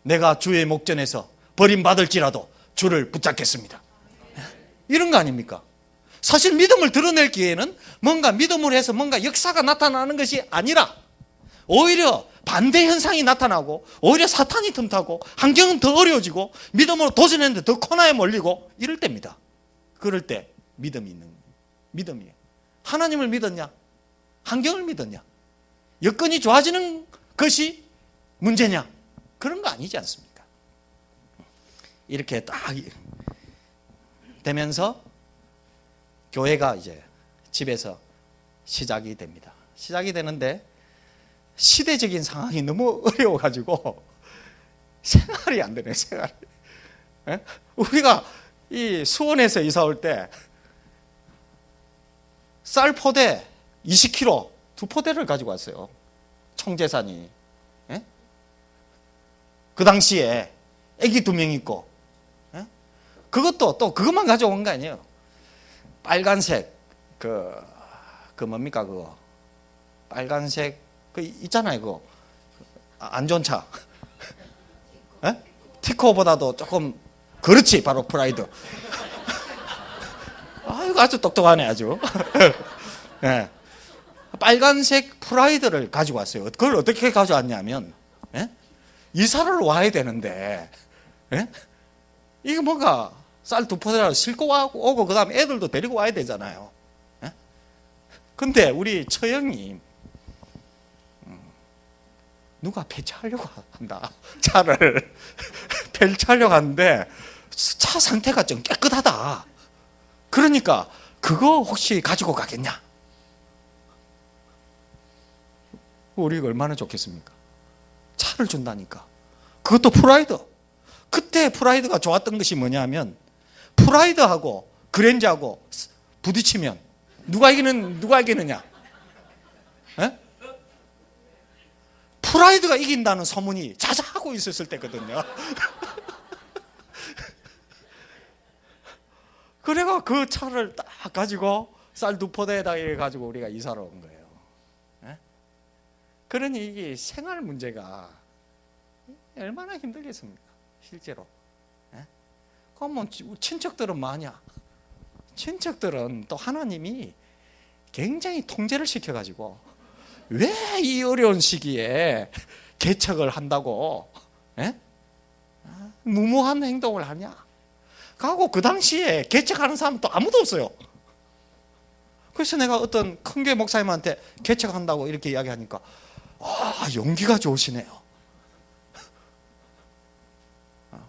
내가 주의 목전에서 버림받을지라도 주를 붙잡겠습니다. 이런 거 아닙니까? 사실 믿음을 드러낼 기회는 뭔가 믿음으로 해서 뭔가 역사가 나타나는 것이 아니라 오히려 반대 현상이 나타나고 오히려 사탄이 틈타고 환경은 더 어려워지고 믿음으로 도전했는데 더 코너에 몰리고 이럴 때입니다. 그럴 때 믿음이 있는 거예요. 믿음이에요. 하나님을 믿었냐? 환경을 믿었냐? 여건이 좋아지는 것이 문제냐? 그런 거 아니지 않습니까? 이렇게 딱 되면서 교회가 이제 집에서 시작이 됩니다. 시작이 되는데 시대적인 상황이 너무 어려워가지고 생활이 안 되네, 생활이. 에? 우리가 이 수원에서 이사 올 때 쌀 포대 20kg 두 포대를 가지고 왔어요. 총재산이. 에? 그 당시에 아기 2명 있고, 에? 그것도 또 그것만 가져온 거 아니에요. 빨간색 그 뭡니까 그거 빨간색 그 있잖아요 그거 안 좋은 차. 에? 티코보다도 조금 그렇지 바로 프라이드. 아이고 아주 똑똑하네 아주. 예. 빨간색 프라이드를 가지고 왔어요. 그걸 어떻게 가져왔냐면 예? 이사를 와야 되는데 예? 이게 뭔가 쌀 2포대를 싣고 오고 그 다음에 애들도 데리고 와야 되잖아요. 예? 근데 우리 처형이 누가 폐차하려고 한다. 차를 폐차하려고 하는데 차 상태가 좀 깨끗하다. 그러니까 그거 혹시 가지고 가겠냐? 우리가 얼마나 좋겠습니까? 차를 준다니까. 그것도 프라이드. 그때 프라이드가 좋았던 것이 뭐냐면 프라이드하고 그랜저하고 부딪히면 누가 이기느냐? 에? 프라이드가 이긴다는 소문이 자자하고 있었을 때거든요. 그래가 그 차를 딱 가지고 쌀 2포대에다 이래 가지고 우리가 이사를 온 거예요. 에? 그러니 이게 생활 문제가 얼마나 힘들겠습니까? 실제로. 그럼 뭐 친척들은 뭐하냐? 친척들은 또 하나님이 굉장히 통제를 시켜가지고 왜 이 어려운 시기에 개척을 한다고 무모한 행동을 하냐? 하고 그 당시에 개척하는 사람은 또 아무도 없어요. 그래서 내가 어떤 큰 교회 목사님한테 개척한다고 이렇게 이야기하니까 용기가 좋으시네요.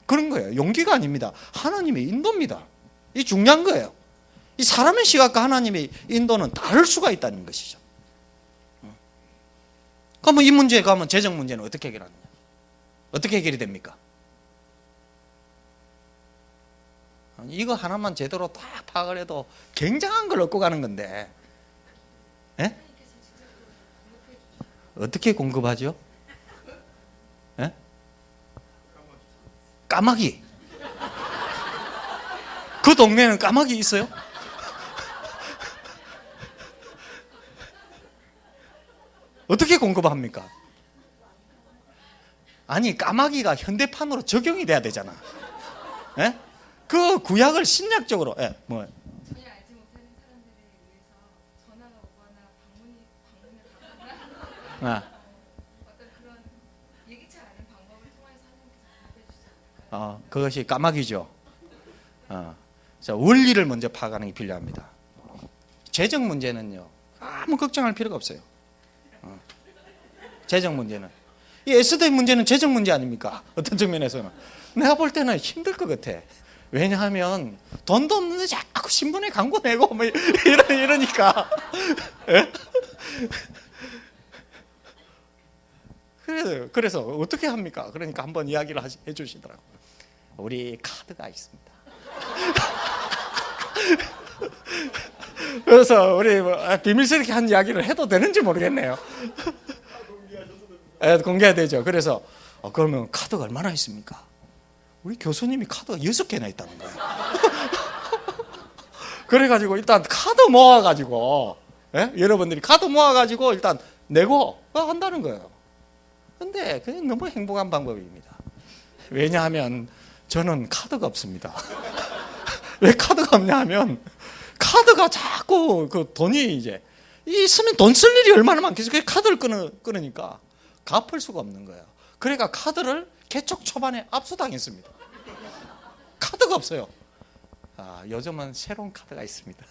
그런 거예요. 용기가 아닙니다. 하나님의 인도입니다. 이 중요한 거예요. 이 사람의 시각과 하나님의 인도는 다를 수가 있다는 것이죠. 그러면 이 문제에 가면 재정 문제는 어떻게 해결하느냐? 어떻게 해결이 됩니까? 이거 하나만 제대로 딱 파악을 해도 굉장한 걸 얻고 가는 건데, 어떻게 공급하죠? 까마귀. 그 동네에는 까마귀 있어요? 어떻게 공급합니까? 아니, 까마귀가 현대판으로 적용이 돼야 되잖아. 그 구약을 신약적으로, 뭐. 전혀 알지 못하는 사람들을 위해서 전화가 오거나 방문을 가거나 어떤 그런 예기치 않은 방법을 통해서 하나님께서 답해 주지 않을까요? 그것이 까마귀죠. 자, 원리를 먼저 파악하는 게 필요합니다. 재정 문제는요, 아무 걱정할 필요가 없어요. 재정 문제는. 이 에스더의 문제는 재정 문제 아닙니까? 어떤 측면에서는. 내가 볼 때는 힘들 것 같아. 왜냐하면 돈도 없는데 자꾸 신문에 광고 내고 뭐 이러니까. 그래서 어떻게 합니까? 그러니까 한번 이야기를 해주시더라고요. 우리 카드가 있습니다. 그래서 우리 비밀스럽게 한 이야기를 해도 되는지 모르겠네요. 공개해야 되죠. 그래서 그러면 카드가 얼마나 있습니까? 우리 교수님이 카드가 6개나 있다는 거예요. 그래가지고 일단 카드 모아가지고 여러분들이 카드 모아가지고 일단 내고 한다는 거예요. 근데 그게 너무 행복한 방법입니다. 왜냐하면 저는 카드가 없습니다. 왜 카드가 없냐 하면 카드가 자꾸 그 돈이 이제 있으면 돈 쓸 일이 얼마나 많겠어요. 그 카드를 끊으니까 갚을 수가 없는 거예요. 그러니까 카드를 개척 초반에 압수당했습니다. 카드가 없어요. 요즘은 새로운 카드가 있습니다.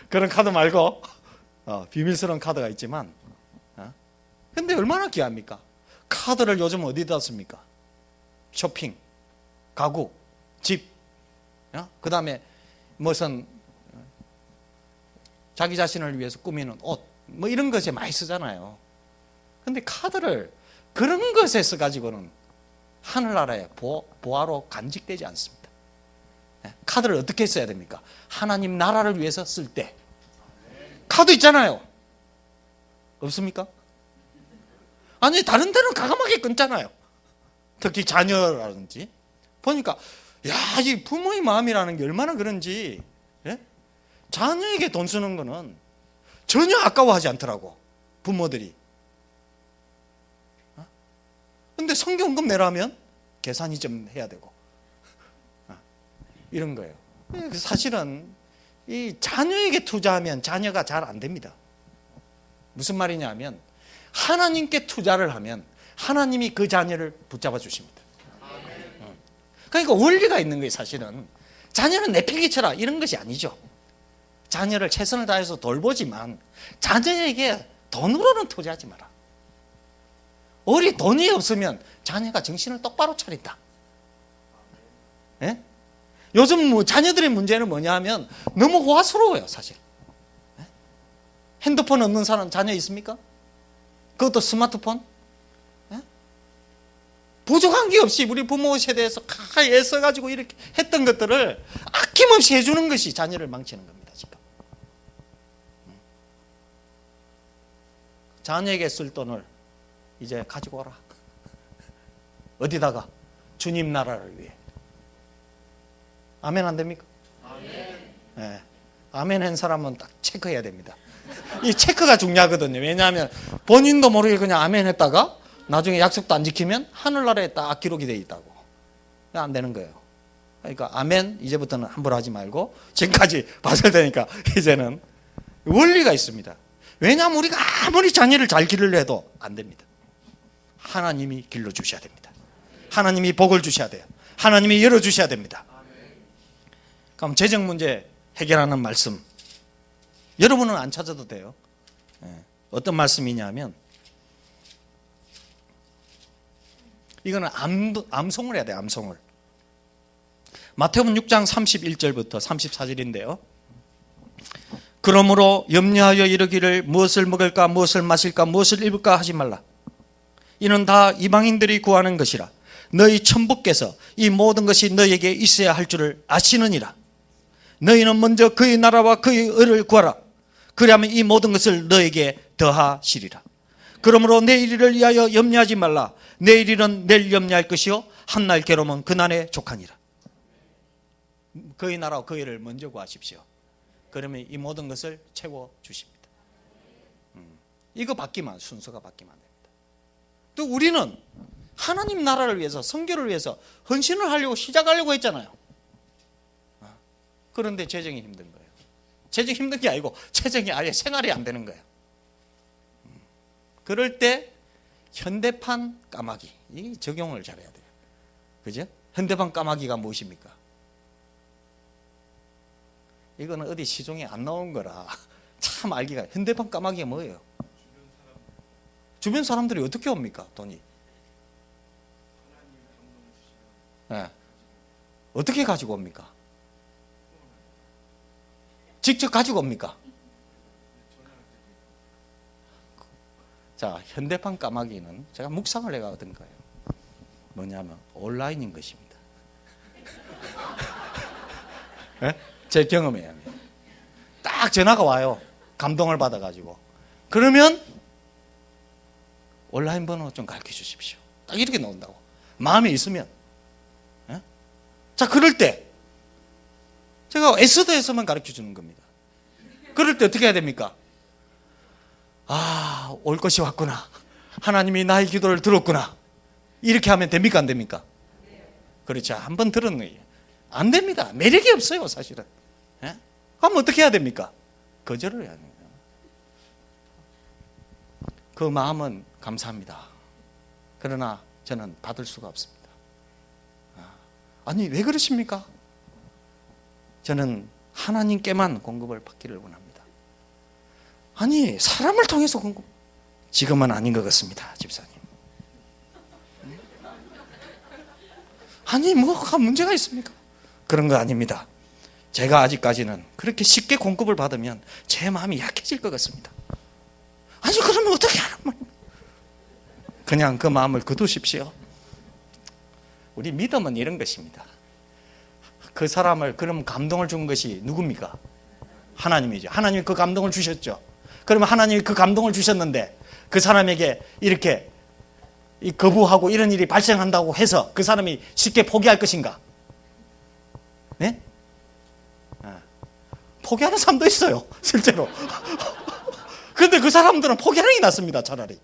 그런 카드 말고 비밀스러운 카드가 있지만 근데 얼마나 귀합니까? 카드를 요즘 어디다 씁니까? 쇼핑, 가구, 집, 그 다음에 무슨 자기 자신을 위해서 꾸미는 옷, 뭐 이런 것에 많이 쓰잖아요. 근데 카드를 그런 것에 써가지고는 하늘나라의 보화로 간직되지 않습니다. 카드를 어떻게 써야 됩니까? 하나님 나라를 위해서 쓸 때. 카드 있잖아요. 없습니까? 아니, 다른 데는 가감하게 끊잖아요. 특히 자녀라든지. 보니까, 이 부모의 마음이라는 게 얼마나 그런지, 자녀에게 돈 쓰는 거는 전혀 아까워하지 않더라고, 부모들이. 근데 성경금 내라면 계산이 좀 해야 되고 이런 거예요. 사실은 이 자녀에게 투자하면 자녀가 잘 안 됩니다. 무슨 말이냐 하면 하나님께 투자를 하면 하나님이 그 자녀를 붙잡아 주십니다. 그러니까 원리가 있는 거예요. 사실은 자녀는 내 팽이 쳐라 이런 것이 아니죠. 자녀를 최선을 다해서 돌보지만 자녀에게 돈으로는 투자하지 마라. 우리 돈이 없으면 자녀가 정신을 똑바로 차린다. 요즘 뭐 자녀들의 문제는 뭐냐 하면 너무 호화스러워요, 사실. 핸드폰 없는 사람 자녀 있습니까? 그것도 스마트폰? 부족한 게 없이 우리 부모 세대에서 애써가지고 이렇게 했던 것들을 아낌없이 해주는 것이 자녀를 망치는 겁니다, 지금. 자녀에게 쓸 돈을 이제 가지고 오라. 어디다가? 주님 나라를 위해. 아멘 안 됩니까? 아멘. 아멘 한 사람은 딱 체크해야 됩니다. 이 체크가 중요하거든요. 왜냐하면 본인도 모르게 그냥 아멘 했다가 나중에 약속도 안 지키면 하늘나라에 딱 기록이 돼 있다고. 안 되는 거예요. 그러니까 아멘 이제부터는 함부로 하지 말고 지금까지 봤을 테니까 이제는 원리가 있습니다. 왜냐하면 우리가 아무리 자녀를 잘 기르려 해도 안 됩니다. 하나님이 길러주셔야 됩니다. 하나님이 복을 주셔야 돼요. 하나님이 열어주셔야 됩니다. 그럼 재정 문제 해결하는 말씀 여러분은 안 찾아도 돼요. 어떤 말씀이냐면 이거는 암송을 해야 돼요. 암송을. 마태복음 6장 31절부터 34절인데요. 그러므로 염려하여 이르기를 무엇을 먹을까 무엇을 마실까 무엇을 입을까 하지 말라. 이는 다 이방인들이 구하는 것이라. 너희 천부께서 이 모든 것이 너희에게 있어야 할 줄을 아시느니라. 너희는 먼저 그의 나라와 그의 의를 구하라. 그리하면 이 모든 것을 너에게 더하시리라. 그러므로 내일을 위하여 염려하지 말라. 내일은 내일 염려할 것이요 한날 괴로움은 그날에 족하니라. 그의 나라와 그의 의를 먼저 구하십시오. 그러면 이 모든 것을 채워주십니다. 이거 바뀌면 순서가 바뀌면 안 됩니다. 또 우리는 하나님 나라를 위해서 선교를 위해서 헌신을 하려고 시작하려고 했잖아요. 그런데 재정이 힘든 거예요. 재정이 힘든 게 아니고 재정이 아예 생활이 안 되는 거예요. 그럴 때 현대판 까마귀 이 적용을 잘해야 돼요. 그죠? 현대판 까마귀가 무엇입니까? 이거는 어디 시중에 안 나온 거라 참 알기가. 현대판 까마귀가 뭐예요? 주변 사람들이 어떻게 옵니까? 돈이 네. 어떻게 가지고 옵니까? 직접 가지고 옵니까? 자, 현대판 까마귀는 제가 묵상을 해가 얻은 거예요. 뭐냐면 온라인인 것입니다. 네? 제 경험에 의하면 딱 전화가 와요. 감동을 받아가지고. 그러면 온라인 번호 좀 가르쳐 주십시오. 딱 이렇게 나온다고. 마음에 있으면. 네? 자, 그럴 때 제가 애써도에서만 가르쳐 주는 겁니다. 그럴 때 어떻게 해야 됩니까? 아, 올 것이 왔구나. 하나님이 나의 기도를 들었구나. 이렇게 하면 됩니까? 안 됩니까? 그렇죠. 한번 들은 거예요. 안 됩니다. 매력이 없어요, 사실은. 예? 그럼 어떻게 해야 됩니까? 거절을 해야 됩니다. 그 마음은 감사합니다. 그러나 저는 받을 수가 없습니다. 아니, 왜 그러십니까? 저는 하나님께만 공급을 받기를 원합니다. 아니, 사람을 통해서 공급. 지금은 아닌 것 같습니다, 집사님. 아니, 뭐가 문제가 있습니까? 그런 거 아닙니다. 제가 아직까지는 그렇게 쉽게 공급을 받으면 제 마음이 약해질 것 같습니다. 아니, 그러면 어떻게 하란 말입니까? 그냥 그 마음을 거두십시오. 우리 믿음은 이런 것입니다. 그 사람을 그럼 감동을 준 것이 누굽니까? 하나님이죠. 하나님이 그 감동을 주셨죠. 그러면 하나님이 그 감동을 주셨는데 그 사람에게 이렇게 거부하고 이런 일이 발생한다고 해서 그 사람이 쉽게 포기할 것인가? 네? 포기하는 사람도 있어요, 실제로. 그런데 그 사람들은 포기하는 게 낫습니다, 차라리.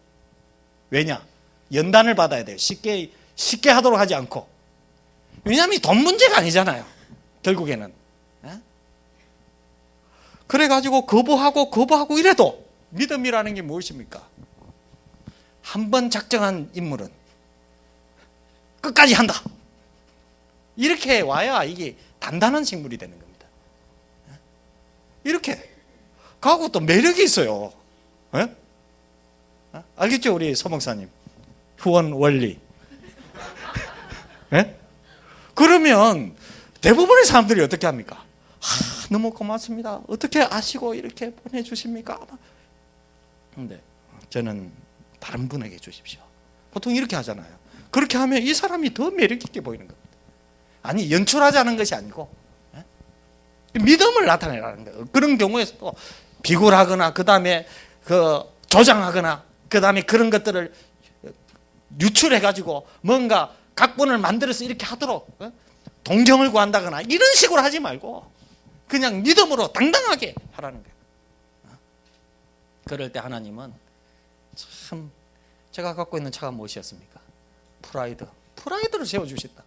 왜냐? 연단을 받아야 돼요. 쉽게 하도록 하지 않고. 왜냐하면 돈 문제가 아니잖아요, 결국에는. 그래가지고 거부하고 이래도 믿음이라는 게 무엇입니까? 한 번 작정한 인물은 끝까지 한다. 이렇게 와야 이게 단단한 식물이 되는 겁니다. 이렇게 가고 또 매력이 있어요. 네? 알겠죠, 우리 서목사님? 후원 원리. 네? 그러면 대부분의 사람들이 어떻게 합니까? 너무 고맙습니다. 어떻게 아시고 이렇게 보내주십니까? 근데 저는 다른 분에게 주십시오. 보통 이렇게 하잖아요. 그렇게 하면 이 사람이 더 매력 있게 보이는 겁니다. 아니, 연출하자는 것이 아니고 믿음을 나타내라는 거예요. 그런 경우에서도 비굴하거나 그 다음에 조장하거나 그 다음에 그런 것들을 유출해가지고 뭔가 각본을 만들어서 이렇게 하도록 동정을 구한다거나 이런 식으로 하지 말고 그냥 믿음으로 당당하게 하라는 거예요. 그럴 때 하나님은 참, 제가 갖고 있는 차가 무엇이었습니까? 프라이드를 세워주셨다.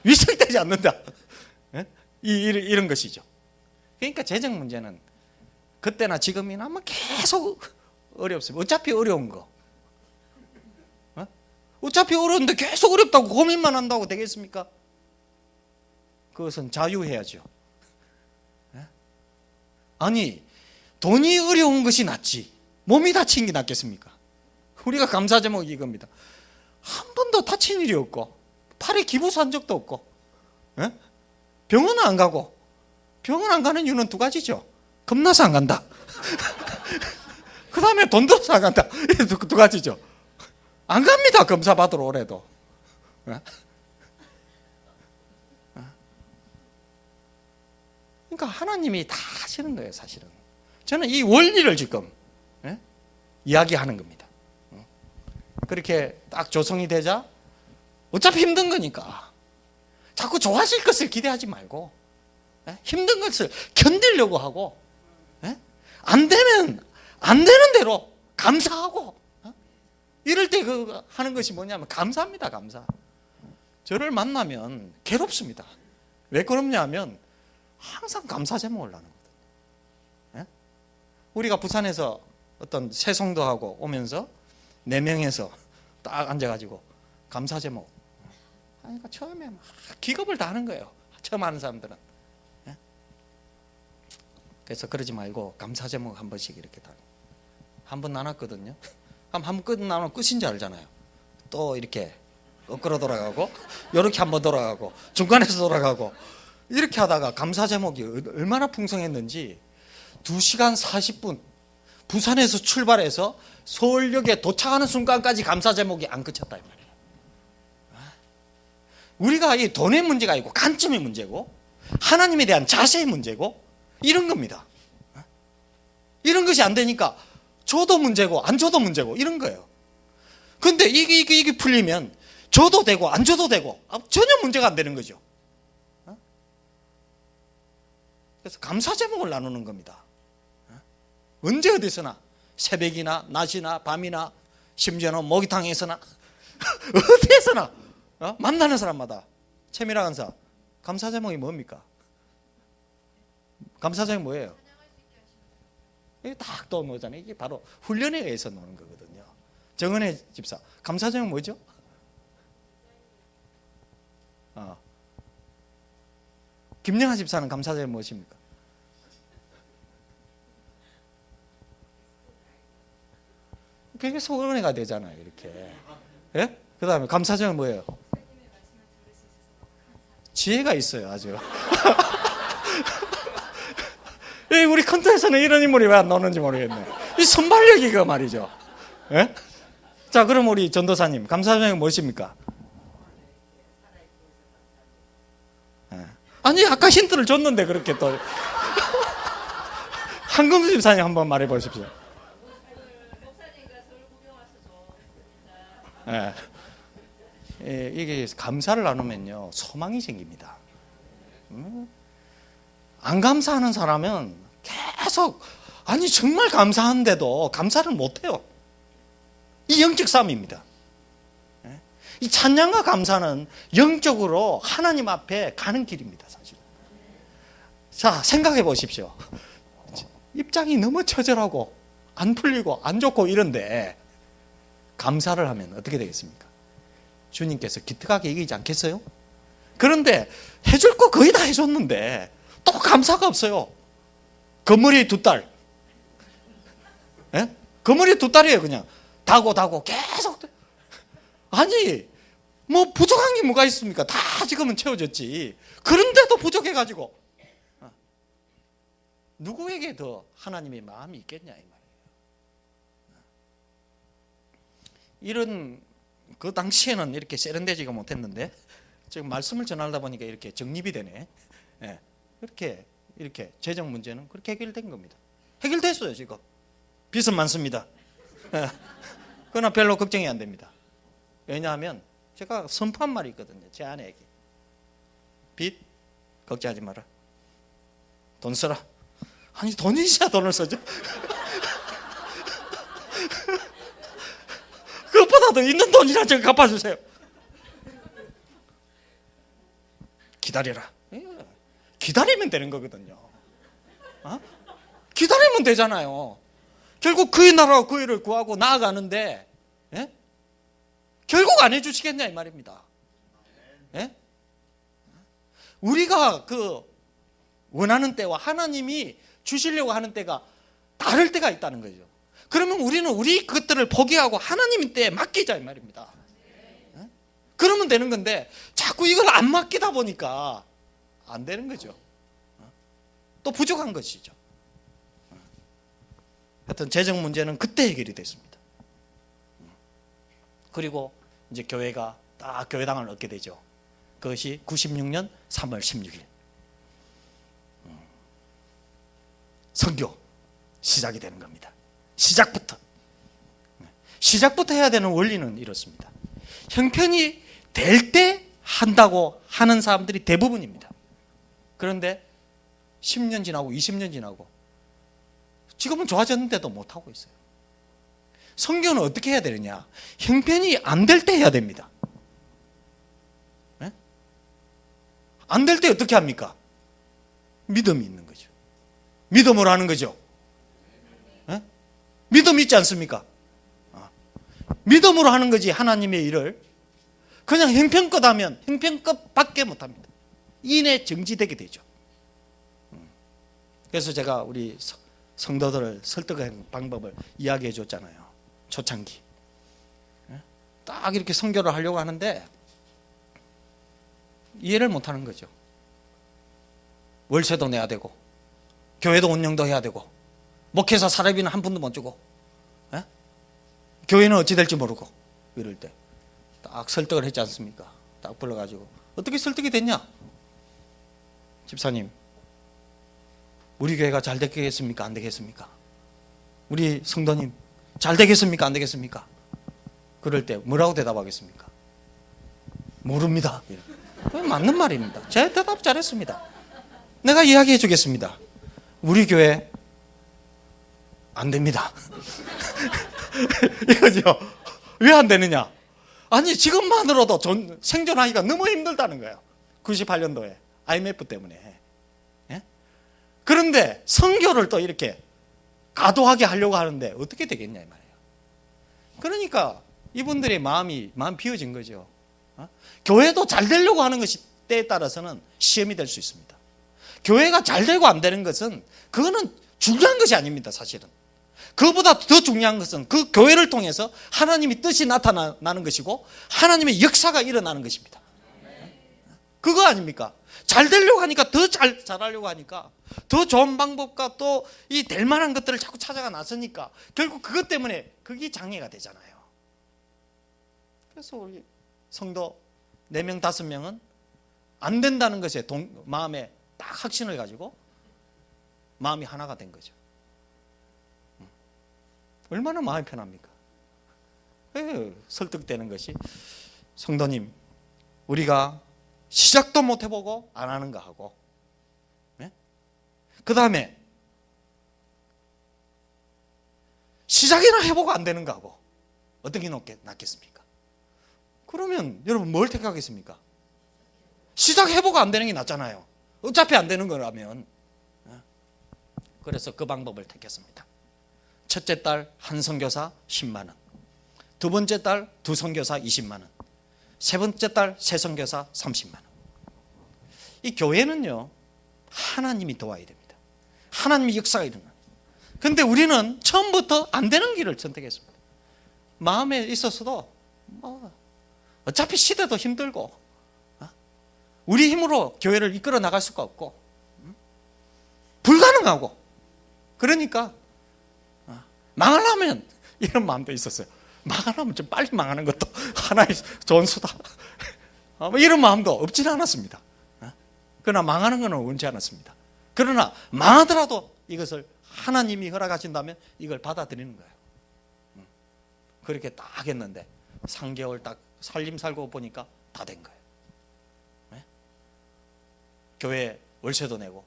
위축되지 않는다. 이런 것이죠. 그러니까 재정 문제는 그때나 지금이나 뭐 계속 어렵습니다. 어차피 어려운 거. 어차피 어려운데 계속 어렵다고 고민만 한다고 되겠습니까? 그것은 자유해야죠. 아니, 돈이 어려운 것이 낫지 몸이 다친 게 낫겠습니까? 우리가 감사 제목이 이겁니다. 한 번도 다친 일이 없고 팔에 기부 산 적도 없고 병원은 안 가고, 병원 안 가는 이유는 두 가지죠. 겁나서 안 간다. 그 다음에 돈 들어서 안 간다. 두 가지죠. 안 갑니다. 검사 받으러 오래도. 그러니까 하나님이 다 하시는 거예요, 사실은. 저는 이 원리를 지금 이야기하는 겁니다. 그렇게 딱 조성이 되자 어차피 힘든 거니까 자꾸 좋아질 것을 기대하지 말고 힘든 것을 견디려고 하고 안 되면 안 되는 대로 감사하고 이럴 때 하는 것이 뭐냐면 감사합니다. 감사. 저를 만나면 괴롭습니다. 왜 그럽냐면 항상 감사 제목을 나누거든요. 우리가 부산에서 어떤 새송도하고 오면서 4명에서 딱 앉아가지고 감사 제목. 그러니까 처음에 막 기겁을 다 하는 거예요. 처음 하는 사람들은. 그래서 그러지 말고 감사 제목 한 번씩 이렇게 다. 한 번 나눴거든요. 한 번 나누면 끝인 줄 알잖아요. 또 이렇게 거꾸로 돌아가고, 이렇게 한 번 돌아가고, 중간에서 돌아가고, 이렇게 하다가 감사 제목이 얼마나 풍성했는지 2시간 40분 부산에서 출발해서 서울역에 도착하는 순간까지 감사 제목이 안 그쳤다 이 말이에요. 우리가 이 돈의 문제가 있고 관점의 문제고 하나님에 대한 자세의 문제고 이런 겁니다. 이런 것이 안 되니까 줘도 문제고 안 줘도 문제고 이런 거예요. 근데 이게 풀리면 줘도 되고 안 줘도 되고 전혀 문제가 안 되는 거죠. 그래서 감사 제목을 나누는 겁니다. 언제 어디서나 새벽이나 낮이나 밤이나 심지어는 목욕탕에서나 어디에서나 만나는 사람마다 최미라 강사 감사 제목이 뭡니까? 감사 제목 뭐예요? 이게 딱 떠오르잖아요. 이게 바로 훈련에 의해서 노는 거거든요. 정은혜 집사 감사 제목 뭐죠? 김영하 집사는 감사 제목 무엇입니까? 그게 소원회가 되잖아요. 이렇게. 예? 그 다음에 감사절은 뭐예요? 지혜가 있어요. 아주. 우리 컨텐츠에서는 이런 인물이 왜 안 나오는지 모르겠네. 이 선발력이 그 말이죠. 예? 자, 그럼 우리 전도사님 감사절은 무엇입니까? 예. 아니 아까 힌트를 줬는데 그렇게 또 한금수 집사님 한번 말해 보십시오. 이게 감사를 나누면요 소망이 생깁니다. 안 감사하는 사람은 계속 아니 정말 감사한데도 감사를 못해요. 이 영적 싸움입니다. 이 찬양과 감사는 영적으로 하나님 앞에 가는 길입니다. 사실. 자 생각해 보십시오. 입장이 너무 처절하고 안 풀리고 안 좋고 이런데 감사를 하면 어떻게 되겠습니까? 주님께서 기특하게 여기지 않겠어요? 그런데 해줄 거 거의 다 해줬는데 또 감사가 없어요. 거머리 2딸. 예? 거머리 2딸이에요. 그냥 다고 계속. 아니 뭐 부족한 게 뭐가 있습니까? 다 지금은 채워졌지. 그런데도 부족해가지고 누구에게 더 하나님의 마음이 있겠냐 이 말이에요. 이런 그 당시에는 이렇게 세련되지가 못했는데 지금 말씀을 전하다 보니까 이렇게 정립이 되네. 예. 이렇게 재정 문제는 그렇게 해결된 겁니다. 해결됐어요 지금. 빚은 많습니다. 예. 그러나 별로 걱정이 안 됩니다. 왜냐하면 제가 선포한 말이 있거든요. 제 아내에게 빚 걱정하지 마라. 돈 써라. 아니 돈이 있어야 돈을 써죠. 그것보다도 있는 돈이나 좀 갚아주세요. 기다려라. 예. 기다리면 되는 거거든요. 어? 기다리면 되잖아요. 결국 그의 나라와 그 일을 구하고 나아가는데, 예? 결국 안 해주시겠냐 이 말입니다. 예? 우리가 그 원하는 때와 하나님이 주시려고 하는 때가 다를 때가 있다는 거죠. 그러면 우리는 우리 것들을 포기하고 하나님 때에 맡기자 이 말입니다. 예? 그러면 되는 건데 자꾸 이걸 안 맡기다 보니까 안 되는 거죠. 또 부족한 것이죠. 하여튼 재정 문제는 그때 해결이 됐습니다. 그리고 이제 교회가 딱 교회당을 얻게 되죠. 그것이 96년 3월 16일 선교 시작이 되는 겁니다. 시작부터 해야 되는 원리는 이렇습니다. 형편이 될 때 한다고 하는 사람들이 대부분입니다. 그런데 10년 지나고 20년 지나고 지금은 좋아졌는데도 못하고 있어요. 선교는 어떻게 해야 되느냐? 형편이 안 될 때 해야 됩니다. 네? 안 될 때 어떻게 합니까? 믿음이 있는 거죠. 믿음으로 하는 거죠. 네? 믿음 있지 않습니까? 믿음으로 하는 거지. 하나님의 일을 그냥 형편껏 하면 형편껏밖에 못합니다. 인해 정지되게 되죠. 그래서 제가 우리 성도들을 설득하는 방법을 이야기해 줬잖아요. 초창기 딱 이렇게 선교를 하려고 하는데 이해를 못하는 거죠. 월세도 내야 되고 교회도 운영도 해야 되고 목회사 사례비는 한 푼도 못 주고 교회는 어찌 될지 모르고 이럴 때 딱 설득을 했지 않습니까? 딱 불러가지고 어떻게 설득이 됐냐? 집사님, 우리 교회가 잘 되겠습니까? 안 되겠습니까? 우리 성도님 잘 되겠습니까? 안 되겠습니까? 그럴 때 뭐라고 대답하겠습니까? 모릅니다. 맞는 말입니다. 제 대답 잘했습니다. 내가 이야기해 주겠습니다. 우리 교회 안 됩니다. 이거죠. 왜 안 되느냐? 아니 지금만으로도 생존하기가 너무 힘들다는 거예요. 98년도에 IMF 때문에. 예? 그런데 선교를 또 이렇게 과도하게 하려고 하는데 어떻게 되겠냐 이 말이에요. 그러니까 이분들의 마음 비워진 거죠. 교회도 잘 되려고 하는 것이 때에 따라서는 시험이 될 수 있습니다. 교회가 잘 되고 안 되는 것은 그거는 중요한 것이 아닙니다. 사실은 그보다 더 중요한 것은 그 교회를 통해서 하나님의 뜻이 나타나는 것이고 하나님의 역사가 일어나는 것입니다. 그거 아닙니까? 잘 되려고 하니까 더 잘하려고 하니까 더 좋은 방법과 또 이 될 만한 것들을 자꾸 찾아가 나서니까 결국 그것 때문에 그게 장애가 되잖아요. 그래서 우리 성도 4명 5명은 안 된다는 것에 마음에 딱 확신을 가지고 마음이 하나가 된 거죠. 얼마나 마음이 편합니까? 설득되는 것이 성도님, 우리가 시작도 못 해보고 안 하는 거 하고, 네? 그 다음에 시작이나 해보고 안 되는 거 하고 어떤 게 낫겠습니까? 그러면 여러분 뭘 택하겠습니까? 시작해보고 안 되는 게 낫잖아요. 어차피 안 되는 거라면. 그래서 그 방법을 택했습니다. 첫째 딸 한 선교사 10만 원, 두 번째 딸 2 선교사 20만 원, 세 번째 딸 3 선교사 30만 원. 이 교회는요 하나님이 도와야 됩니다. 하나님의 역사가 일어나요. 그런데 우리는 처음부터 안 되는 길을 선택했습니다. 마음에 있어서도 어차피 시대도 힘들고 우리 힘으로 교회를 이끌어 나갈 수가 없고 불가능하고 그러니까 망하려면 이런 마음도 있었어요. 망하려면 좀 빨리 망하는 것도 하나의 좋은 수다. 이런 마음도 없지는 않았습니다. 그러나 망하는 것은 원치 않았습니다. 그러나 망하더라도 이것을 하나님이 허락하신다면 이걸 받아들이는 거예요. 그렇게 딱 했는데 3개월 딱 살림 살고 보니까 다 된 거예요. 네? 교회 월세도 내고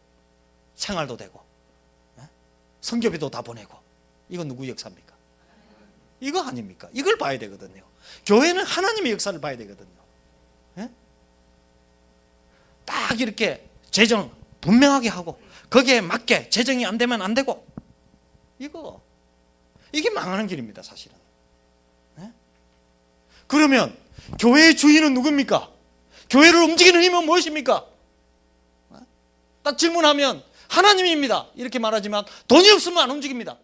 생활도 되고 네? 선교비도 다 보내고 이건 누구 역사입니까? 이거 아닙니까? 이걸 봐야 되거든요. 교회는 하나님의 역사를 봐야 되거든요. 네? 딱 딱 이렇게 재정 분명하게 하고 거기에 맞게 재정이 안 되면 안 되고 이게 망하는 길입니다, 사실은. 네? 그러면 교회의 주인은 누굽니까? 교회를 움직이는 힘은 무엇입니까? 딱 질문하면 하나님입니다 이렇게 말하지만 돈이 없으면 안 움직입니다.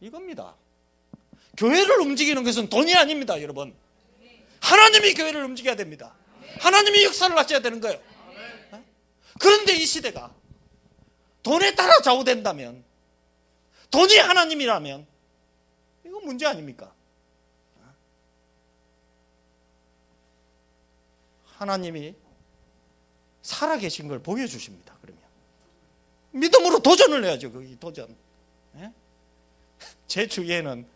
이겁니다. 교회를 움직이는 것은 돈이 아닙니다, 여러분. 하나님이 교회를 움직여야 됩니다. 하나님이 역사를 하셔야 되는 거예요. 그런데 이 시대가 돈에 따라 좌우된다면, 돈이 하나님이라면 이거 문제 아닙니까? 하나님이 살아계신 걸 보여주십니다. 그러면 믿음으로 도전을 해야죠. 이 도전. 제 주위에는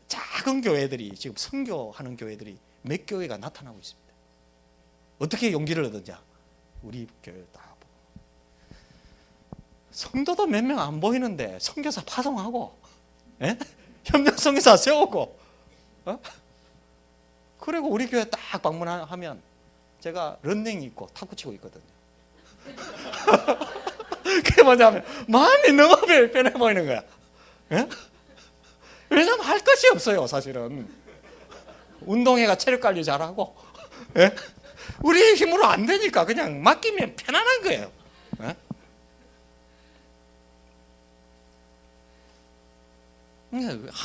작은 교회들이 지금 선교하는 교회들이 몇 교회가 나타나고 있습니다. 어떻게 용기를 얻었냐? 우리 교회 다 성도도 몇 명 안 보이는데 선교사 파송하고, 협력 선교사 세우고, 그리고 우리 교회 딱 방문하면 제가 런닝 입고 탁구 치고 있거든요. 그게 뭐냐면 마음이 너무 편해 보이는 거야. 왜냐면 할 것이 없어요, 사실은. 운동회가 체력 관리 잘하고, 우리의 힘으로 안 되니까 그냥 맡기면 편안한 거예요.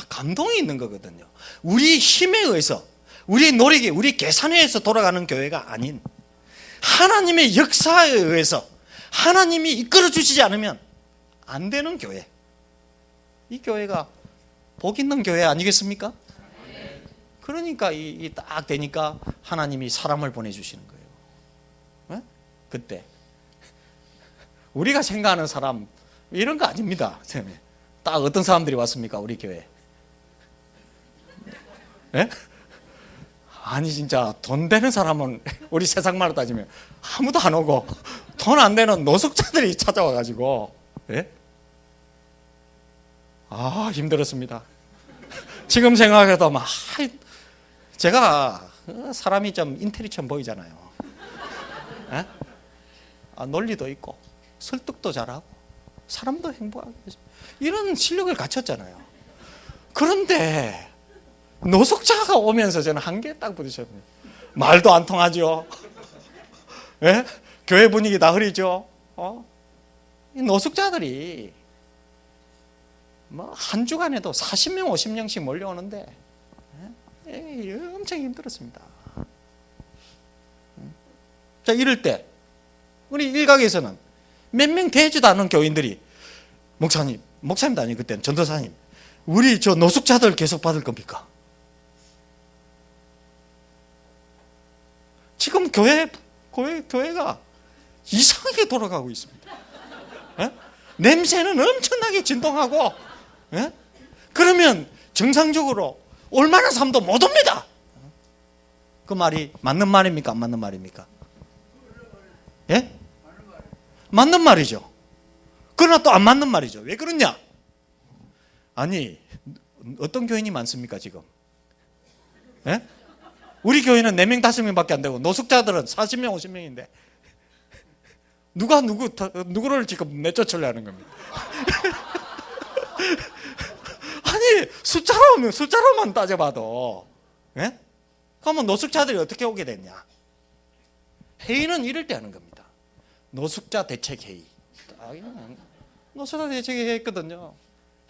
감동이 있는 거거든요. 우리 힘에 의해서, 우리 노력에, 우리 계산에 의해서 돌아가는 교회가 아닌 하나님의 역사에 의해서 하나님이 이끌어 주시지 않으면 안 되는 교회. 이 교회가 복 있는 교회 아니겠습니까? 그러니까 이 딱 되니까 하나님이 사람을 보내주시는 거예요. 그때 우리가 생각하는 사람 이런 거 아닙니다. 딱 어떤 사람들이 왔습니까? 우리 교회. 아니 진짜 돈 되는 사람은 우리 세상말로 따지면 아무도 안 오고 돈 안 되는 노숙자들이 찾아와가지고 힘들었습니다. 지금 생각해도 막 제가 사람이 좀 인텔리전 보이잖아요. 논리도 있고 설득도 잘하고 사람도 행복하고 이런 실력을 갖췄잖아요. 그런데 노숙자가 오면서 저는 한계에 딱 부딪혔어요. 말도 안 통하죠. 교회 분위기 다 흐리죠. 이 노숙자들이 한 주간에도 40명, 50명씩 몰려오는데 엄청 힘들었습니다. 자, 이럴 때 우리 일각에서는 몇 명 되지도 않은 교인들이 목사님도 아니고 그때는 전도사님, 우리 저 노숙자들 계속 받을 겁니까? 지금 교회가 이상하게 돌아가고 있습니다. 냄새는 엄청나게 진동하고, 그러면 정상적으로 얼마나 삶도 못 옵니다. 그 말이 맞는 말입니까? 안 맞는 말입니까? 맞는 말이죠. 그러나 또 안 맞는 말이죠. 왜 그러냐? 아니, 어떤 교인이 많습니까, 지금? 우리 교회는 4명, 5명밖에 안 되고 노숙자들은 40명, 50명인데 누가 누구를 지금 내쫓으려는 겁니다. 아니, 숫자로만 따져봐도, 그러면 노숙자들이 어떻게 오게 됐냐? 회의는 이럴 때 하는 겁니다. 노숙자 대책 회의. 노숙자 대책 회의 했거든요.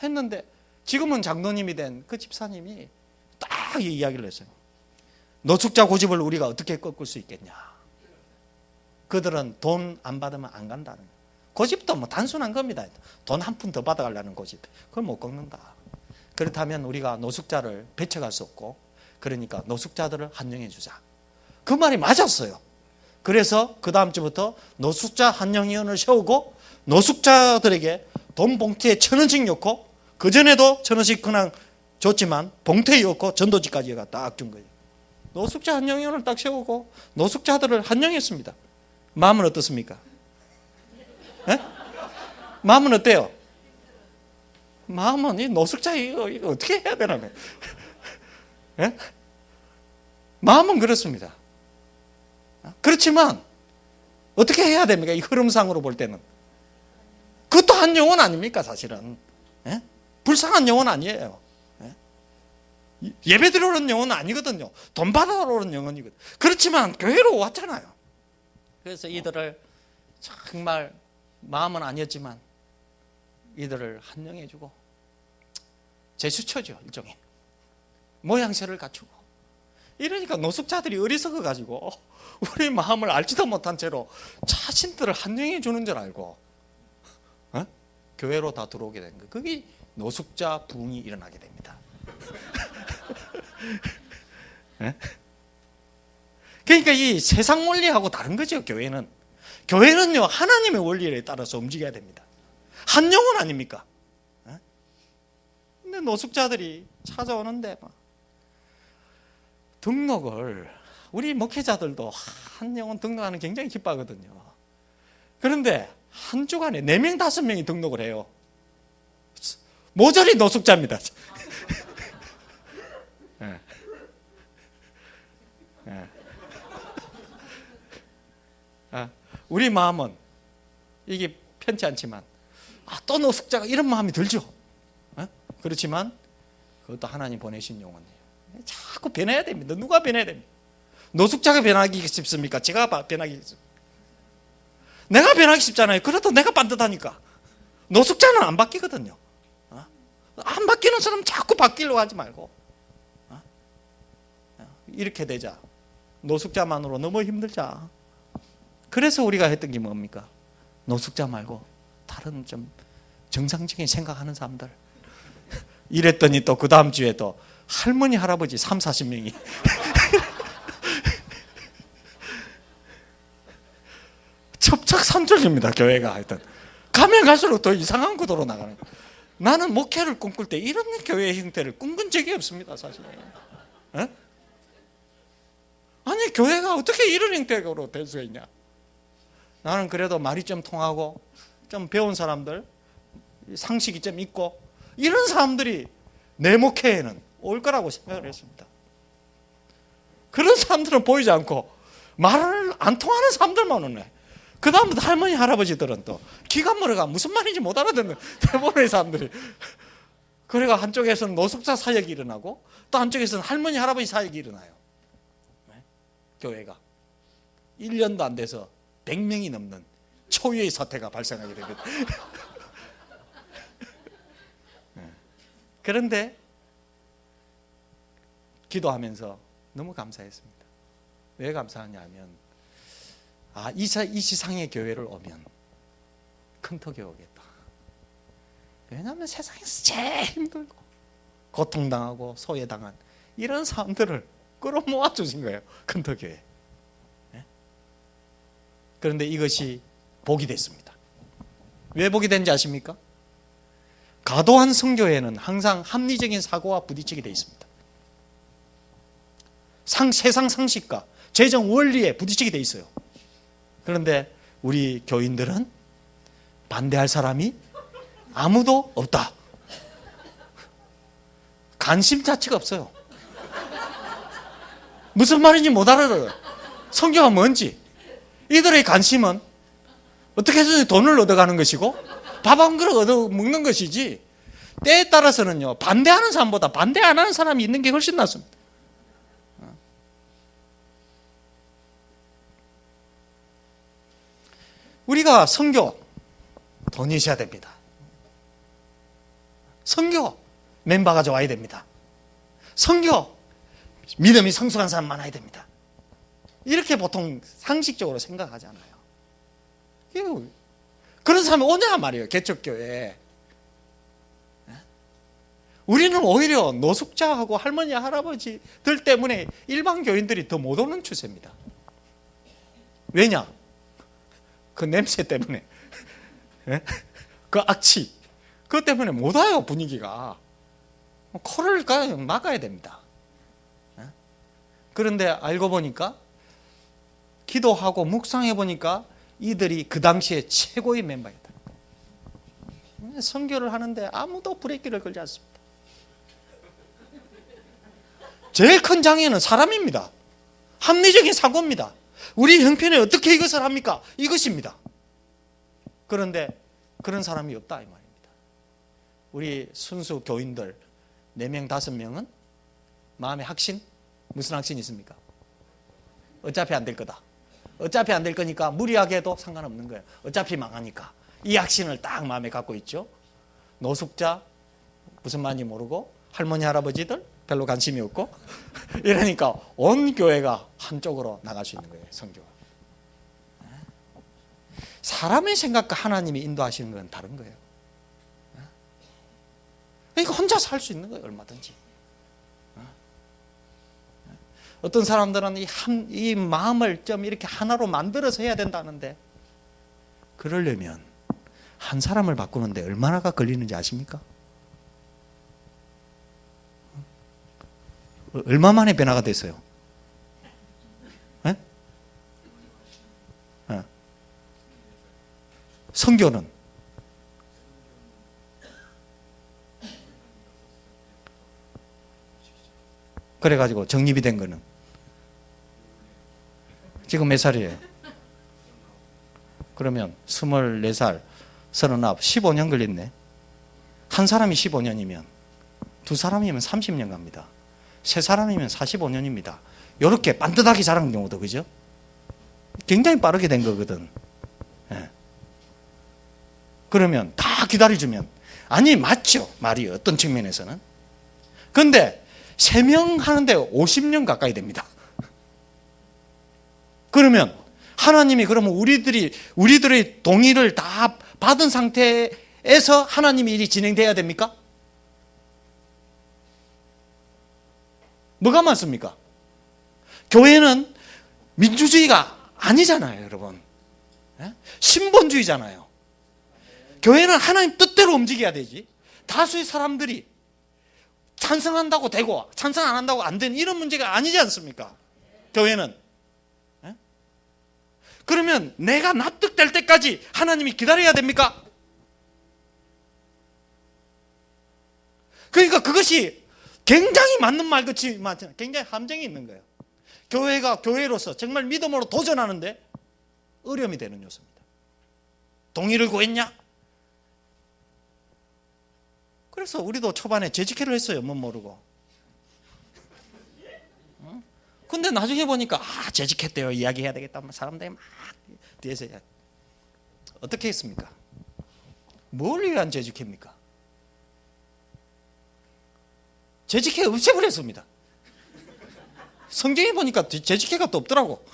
했는데 지금은 장로님이 된 그 집사님이 딱 이 이야기를 했어요. 노숙자 고집을 우리가 어떻게 꺾을 수 있겠냐? 그들은 돈 안 받으면 안 간다는 거예요. 고집도 뭐 단순한 겁니다. 돈 한 푼 더 받아가려는 고집. 그걸 못 꺾는다. 그렇다면 우리가 노숙자를 배척할 수 없고, 그러니까 노숙자들을 한정해 주자. 그 말이 맞았어요. 그래서 그 다음 주부터 노숙자 한정위원을 세우고 노숙자들에게 돈 봉투에 1,000원씩 넣고, 그전에도 1,000원씩 그냥 줬지만 봉투에 넣고 전도지까지 딱 준 거예요. 노숙자 한정위원을 딱 세우고 노숙자들을 한정했습니다. 마음은 어떻습니까? 마음은 어때요? 마음은 이 노숙자 이거 어떻게 해야 되나? 마음은 그렇습니다. 그렇지만 어떻게 해야 됩니까? 이 흐름상으로 볼 때는 그것도 한 영혼 아닙니까? 사실은 불쌍한 영혼 아니에요. 예배 드리러 영혼은 아니거든요. 돈 받아러 오는 영혼이거든요. 그렇지만 교회로 왔잖아요. 그래서 이들을 정말 마음은 아니었지만 이들을 한영해주고 제수처죠. 일종의 모양새를 갖추고 이러니까 노숙자들이 어리석어 가지고 우리 마음을 알지도 못한 채로 자신들을 한영해 주는 줄 알고 교회로 다 들어오게 된 거예요. 그게 노숙자 부흥이 일어나게 됩니다. 그러니까 이 세상 원리하고 다른 거죠. 교회는요 하나님의 원리에 따라서 움직여야 됩니다. 한 영혼 아닙니까? 근데 노숙자들이 찾아오는데 막 등록을 우리 목회자들도 한 영혼 등록하는 굉장히 기뻐하거든요. 그런데 한 주간에 4명 5명이 등록을 해요. 모조리 노숙자입니다. 우리 마음은 이게 편치 않지만 또 노숙자가 이런 마음이 들죠. 그렇지만 그것도 하나님 보내신 영혼이에요. 자꾸 변해야 됩니다. 누가 변해야 됩니까? 노숙자가 변하기 쉽습니까? 제가 변하기 쉽습니까? 내가 변하기 쉽잖아요. 그래도 내가 반듯하니까. 노숙자는 안 바뀌거든요. 안 바뀌는 사람 자꾸 바뀌려고 하지 말고 이렇게 되자. 노숙자만으로 너무 힘들자. 그래서 우리가 했던 게 뭡니까? 노숙자 말고 다른 좀 정상적인 생각하는 사람들. 이랬더니 또 그 다음 주에 또 할머니 할아버지 30-40명이 첩착산중입니다. 교회가 하여튼 가면 갈수록 더 이상한 구도로 나가는 거예요. 나는 목회를 꿈꿀 때 이런 교회의 형태를 꿈꾼 적이 없습니다. 사실. 아니 교회가 어떻게 이런 형태로 될 수가 있냐. 나는 그래도 말이 좀 통하고 좀 배운 사람들, 상식이 좀 있고 이런 사람들이 내 목회에는 올 거라고 생각을 했습니다. 그런 사람들은 보이지 않고 말을 안 통하는 사람들만 오네. 그 다음부터 할머니 할아버지들은 또 기가 물어가 무슨 말인지 못 알아듣는 대부분의 사람들이. 그래가 한쪽에서는 노숙자 사역이 일어나고 또 한쪽에서는 할머니 할아버지 사역이 일어나요. 교회가 1년도 안 돼서 100명이 넘는 초유의 사태가 발생하게 됩니다. 그런데 기도하면서 너무 감사했습니다. 왜 감사하냐면 이 세상의 교회를 오면 큰터교회 오겠다. 왜냐하면 세상에서 제일 힘들고 고통당하고 소외당한 이런 사람들을 끌어모아 주신 거예요. 큰터교회. 그런데 이것이 복이 됐습니다. 왜 복이 된지 아십니까? 과도한 선교회는 항상 합리적인 사고와 부딪히게 되어 있습니다. 세상 상식과 재정 원리에 부딪히게 되어 있어요. 그런데 우리 교인들은 반대할 사람이 아무도 없다. 관심 자체가 없어요. 무슨 말인지 못 알아들어요. 선교가 뭔지. 이들의 관심은 어떻게 해서 돈을 얻어가는 것이고 밥 한 그릇 얻어 먹는 것이지, 때에 따라서는요 반대하는 사람보다 반대 안 하는 사람이 있는 게 훨씬 낫습니다. 우리가 선교 돈이 있어야 됩니다. 선교 멤버가 좋아야 됩니다. 선교 믿음이 성숙한 사람 많아야 됩니다. 이렇게 보통 상식적으로 생각하잖아요. 그런 사람이 오냐 말이에요. 개척교회에. 우리는 오히려 노숙자하고 할머니 할아버지들 때문에 일반 교인들이 더 못 오는 추세입니다. 왜냐? 그 냄새 때문에. 그 악취. 그것 때문에 못 와요. 분위기가. 코를 막아야 됩니다. 그런데 알고 보니까 기도하고 묵상해 보니까 이들이 그 당시에 최고의 멤버였다. 선교를 하는데 아무도 브레이크를 걸지 않습니다. 제일 큰 장애는 사람입니다. 합리적인 사고입니다. 우리 형편에 어떻게 이것을 합니까? 이것입니다. 그런데 그런 사람이 없다 이 말입니다. 우리 순수 교인들 4명, 5명은 마음의 확신? 무슨 확신이 있습니까? 어차피 안 될 거다. 어차피 안 될 거니까 무리하게 해도 상관없는 거예요. 어차피 망하니까. 이 확신을 딱 마음에 갖고 있죠. 노숙자 무슨 말인지 모르고 할머니 할아버지들 별로 관심이 없고 이러니까 온 교회가 한쪽으로 나갈 수 있는 거예요. 성교가. 사람의 생각과 하나님이 인도하시는 건 다른 거예요. 그러니까 혼자서 할 수 있는 거예요. 얼마든지. 어떤 사람들은 이 마음을 좀 이렇게 하나로 만들어서 해야 된다는데 그러려면 한 사람을 바꾸는데 얼마나가 걸리는지 아십니까? 얼마 만에 변화가 됐어요? 네? 네. 성교는 그래가지고 정립이 된 거는 지금 몇 살이에요? 그러면 24살, 39, 15년 걸렸네. 한 사람이 15년이면 두 사람이면 30년 갑니다. 세 사람이면 45년입니다. 이렇게 반듯하게 자란 경우도 그죠? 굉장히 빠르게 된 거거든. 예. 그러면 다 기다려주면 아니 맞죠 말이 어떤 측면에서는. 그런데 3명 하는데 50년 가까이 됩니다. 그러면 하나님이 그러면 우리들의 동의를 다 받은 상태에서 하나님의 일이 진행돼야 됩니까? 뭐가 맞습니까? 교회는 민주주의가 아니잖아요, 여러분. 신본주의잖아요. 교회는 하나님 뜻대로 움직여야 되지. 다수의 사람들이 찬성한다고 되고 찬성 안 한다고 안 되는 이런 문제가 아니지 않습니까? 교회는. 그러면 내가 납득될 때까지 하나님이 기다려야 됩니까? 그러니까 그것이 굉장히 맞는 말 같지만 굉장히 함정이 있는 거예요. 교회가 교회로서 정말 믿음으로 도전하는데 어려움이 되는 요소입니다. 동의를 구했냐? 그래서 우리도 초반에 재직회를 했어요. 못 모르고. 근데 나중에 보니까 재직했대요. 이야기해야 되겠다. 사람들이 막 뒤에서 어떻게 했습니까? 뭘 위한 재직회입니까? 재직회 없애버렸습니다. 성경에 보니까 재직회가 또 없더라고.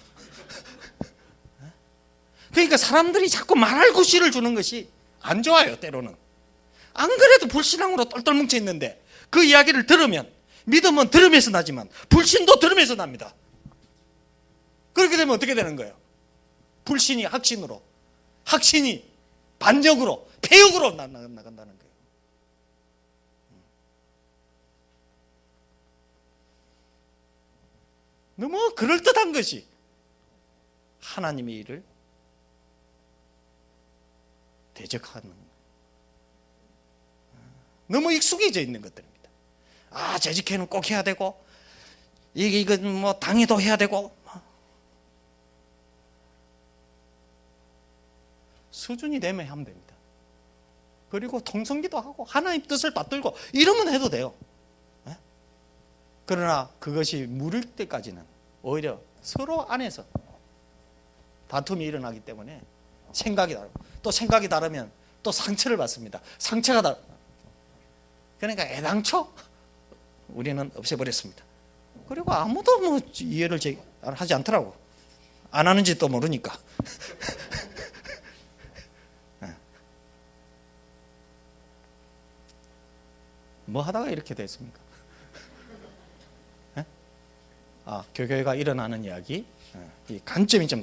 그러니까 사람들이 자꾸 말할 구실을 주는 것이 안 좋아요. 때로는. 안 그래도 불신앙으로 똘똘 뭉쳐 있는데 그 이야기를 들으면 믿음은 들으면서 나지만 불신도 들으면서 납니다. 그렇게 되면 어떻게 되는 거예요? 불신이 확신으로, 확신이 반역으로, 폐역으로 나간다는 거예요. 너무 그럴듯한 것이 하나님의 일을 대적하는, 너무 익숙해져 있는 것들입니다. 재직회는 꼭 해야 되고, 이건 뭐 당회도 해야 되고, 수준이 되면 하면 됩니다. 그리고 통성기도 하고 하나님 뜻을 받들고 이러면 해도 돼요. 그러나 그것이 무를 때까지는 오히려 서로 안에서 다툼이 일어나기 때문에 생각이 다르고, 또 생각이 다르면 또 상처를 받습니다. 상처가 다르. 그러니까 애당초 우리는 없애버렸습니다. 그리고 아무도 뭐 이해를 하지 않더라고. 안 하는지 또 모르니까. 뭐 하다가 이렇게 됐습니까? 교회가 일어나는 이야기, 이 관점이 좀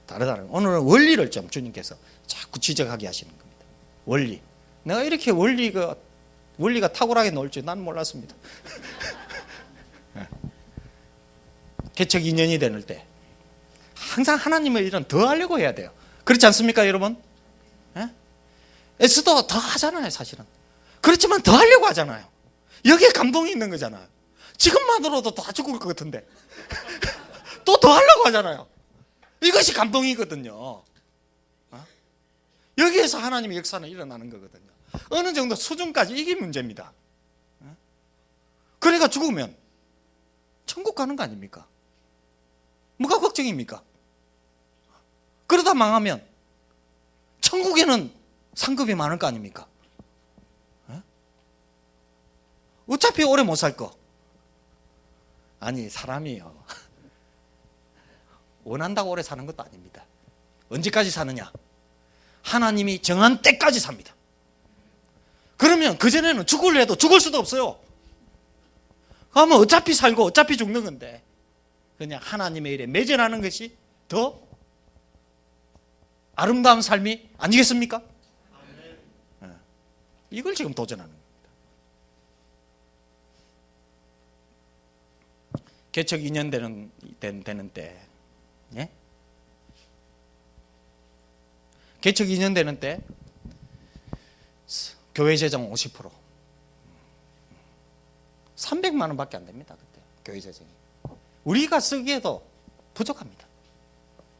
다르다는. 오늘은 원리를 좀 주님께서 자꾸 지적하게 하시는 겁니다. 원리. 내가 이렇게 원리가 탁월하게 나올 줄 난 몰랐습니다. 개척 2년이 되는 때 항상 하나님의 일은 더 하려고 해야 돼요. 그렇지 않습니까, 여러분? 에스더 더 하잖아요, 사실은. 그렇지만 더 하려고 하잖아요. 여기에 감동이 있는 거잖아요. 지금만으로도 다 죽을 것 같은데 또 더 하려고 하잖아요. 이것이 감동이거든요. 여기에서 하나님의 역사는 일어나는 거거든요. 어느 정도 수준까지 이게 문제입니다. 그래가 죽으면 천국 가는 거 아닙니까? 뭐가 걱정입니까? 그러다 망하면 천국에는 상급이 많을 거 아닙니까? 어차피 오래 못 살 거. 아니, 사람이요, 원한다고 오래 사는 것도 아닙니다. 언제까지 사느냐? 하나님이 정한 때까지 삽니다. 그러면 그전에는 죽을래 해도 죽을 수도 없어요. 그러면 어차피 살고 어차피 죽는 건데 그냥 하나님의 일에 매진하는 것이 더 아름다운 삶이 아니겠습니까? 이걸 지금 도전하는 겁니다. 개척 2년 되는 때, 예? 개척 2년 되는 때 교회 재정 50%, 300만 원밖에 안 됩니다. 그때 교회 재정이 우리가 쓰기에도 부족합니다.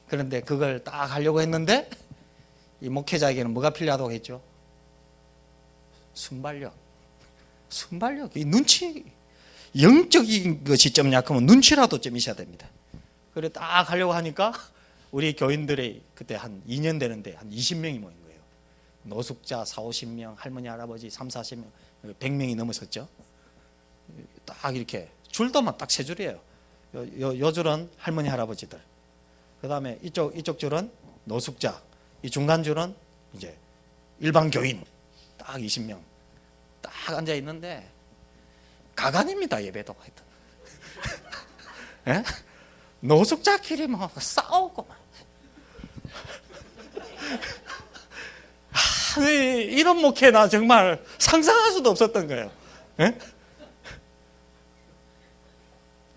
그런데 그걸 딱 하려고 했는데 이 목회자에게는 뭐가 필요하다고 했죠? 순발력. 이 눈치, 영적인 것이 좀 약하면 눈치라도 좀 있어야 됩니다. 그래 딱 하려고 하니까 우리 교인들이 그때 한 2년 되는데 한 20명이 모인 거예요. 노숙자 40-50명, 할머니 할아버지 30-40명, 100명이 넘었었죠. 딱 이렇게 줄도만 딱 세 줄이에요. 요 줄은 할머니 할아버지들, 그 다음에 이쪽 줄은 노숙자, 이 중간 줄은 이제 일반 교인 딱 20명 딱 앉아 있는데 가관입니다. 예배도 하여튼. 예? 노숙자끼리 막 싸우고 막. 이런 목회 나 정말 상상할 수도 없었던 거예요. 예?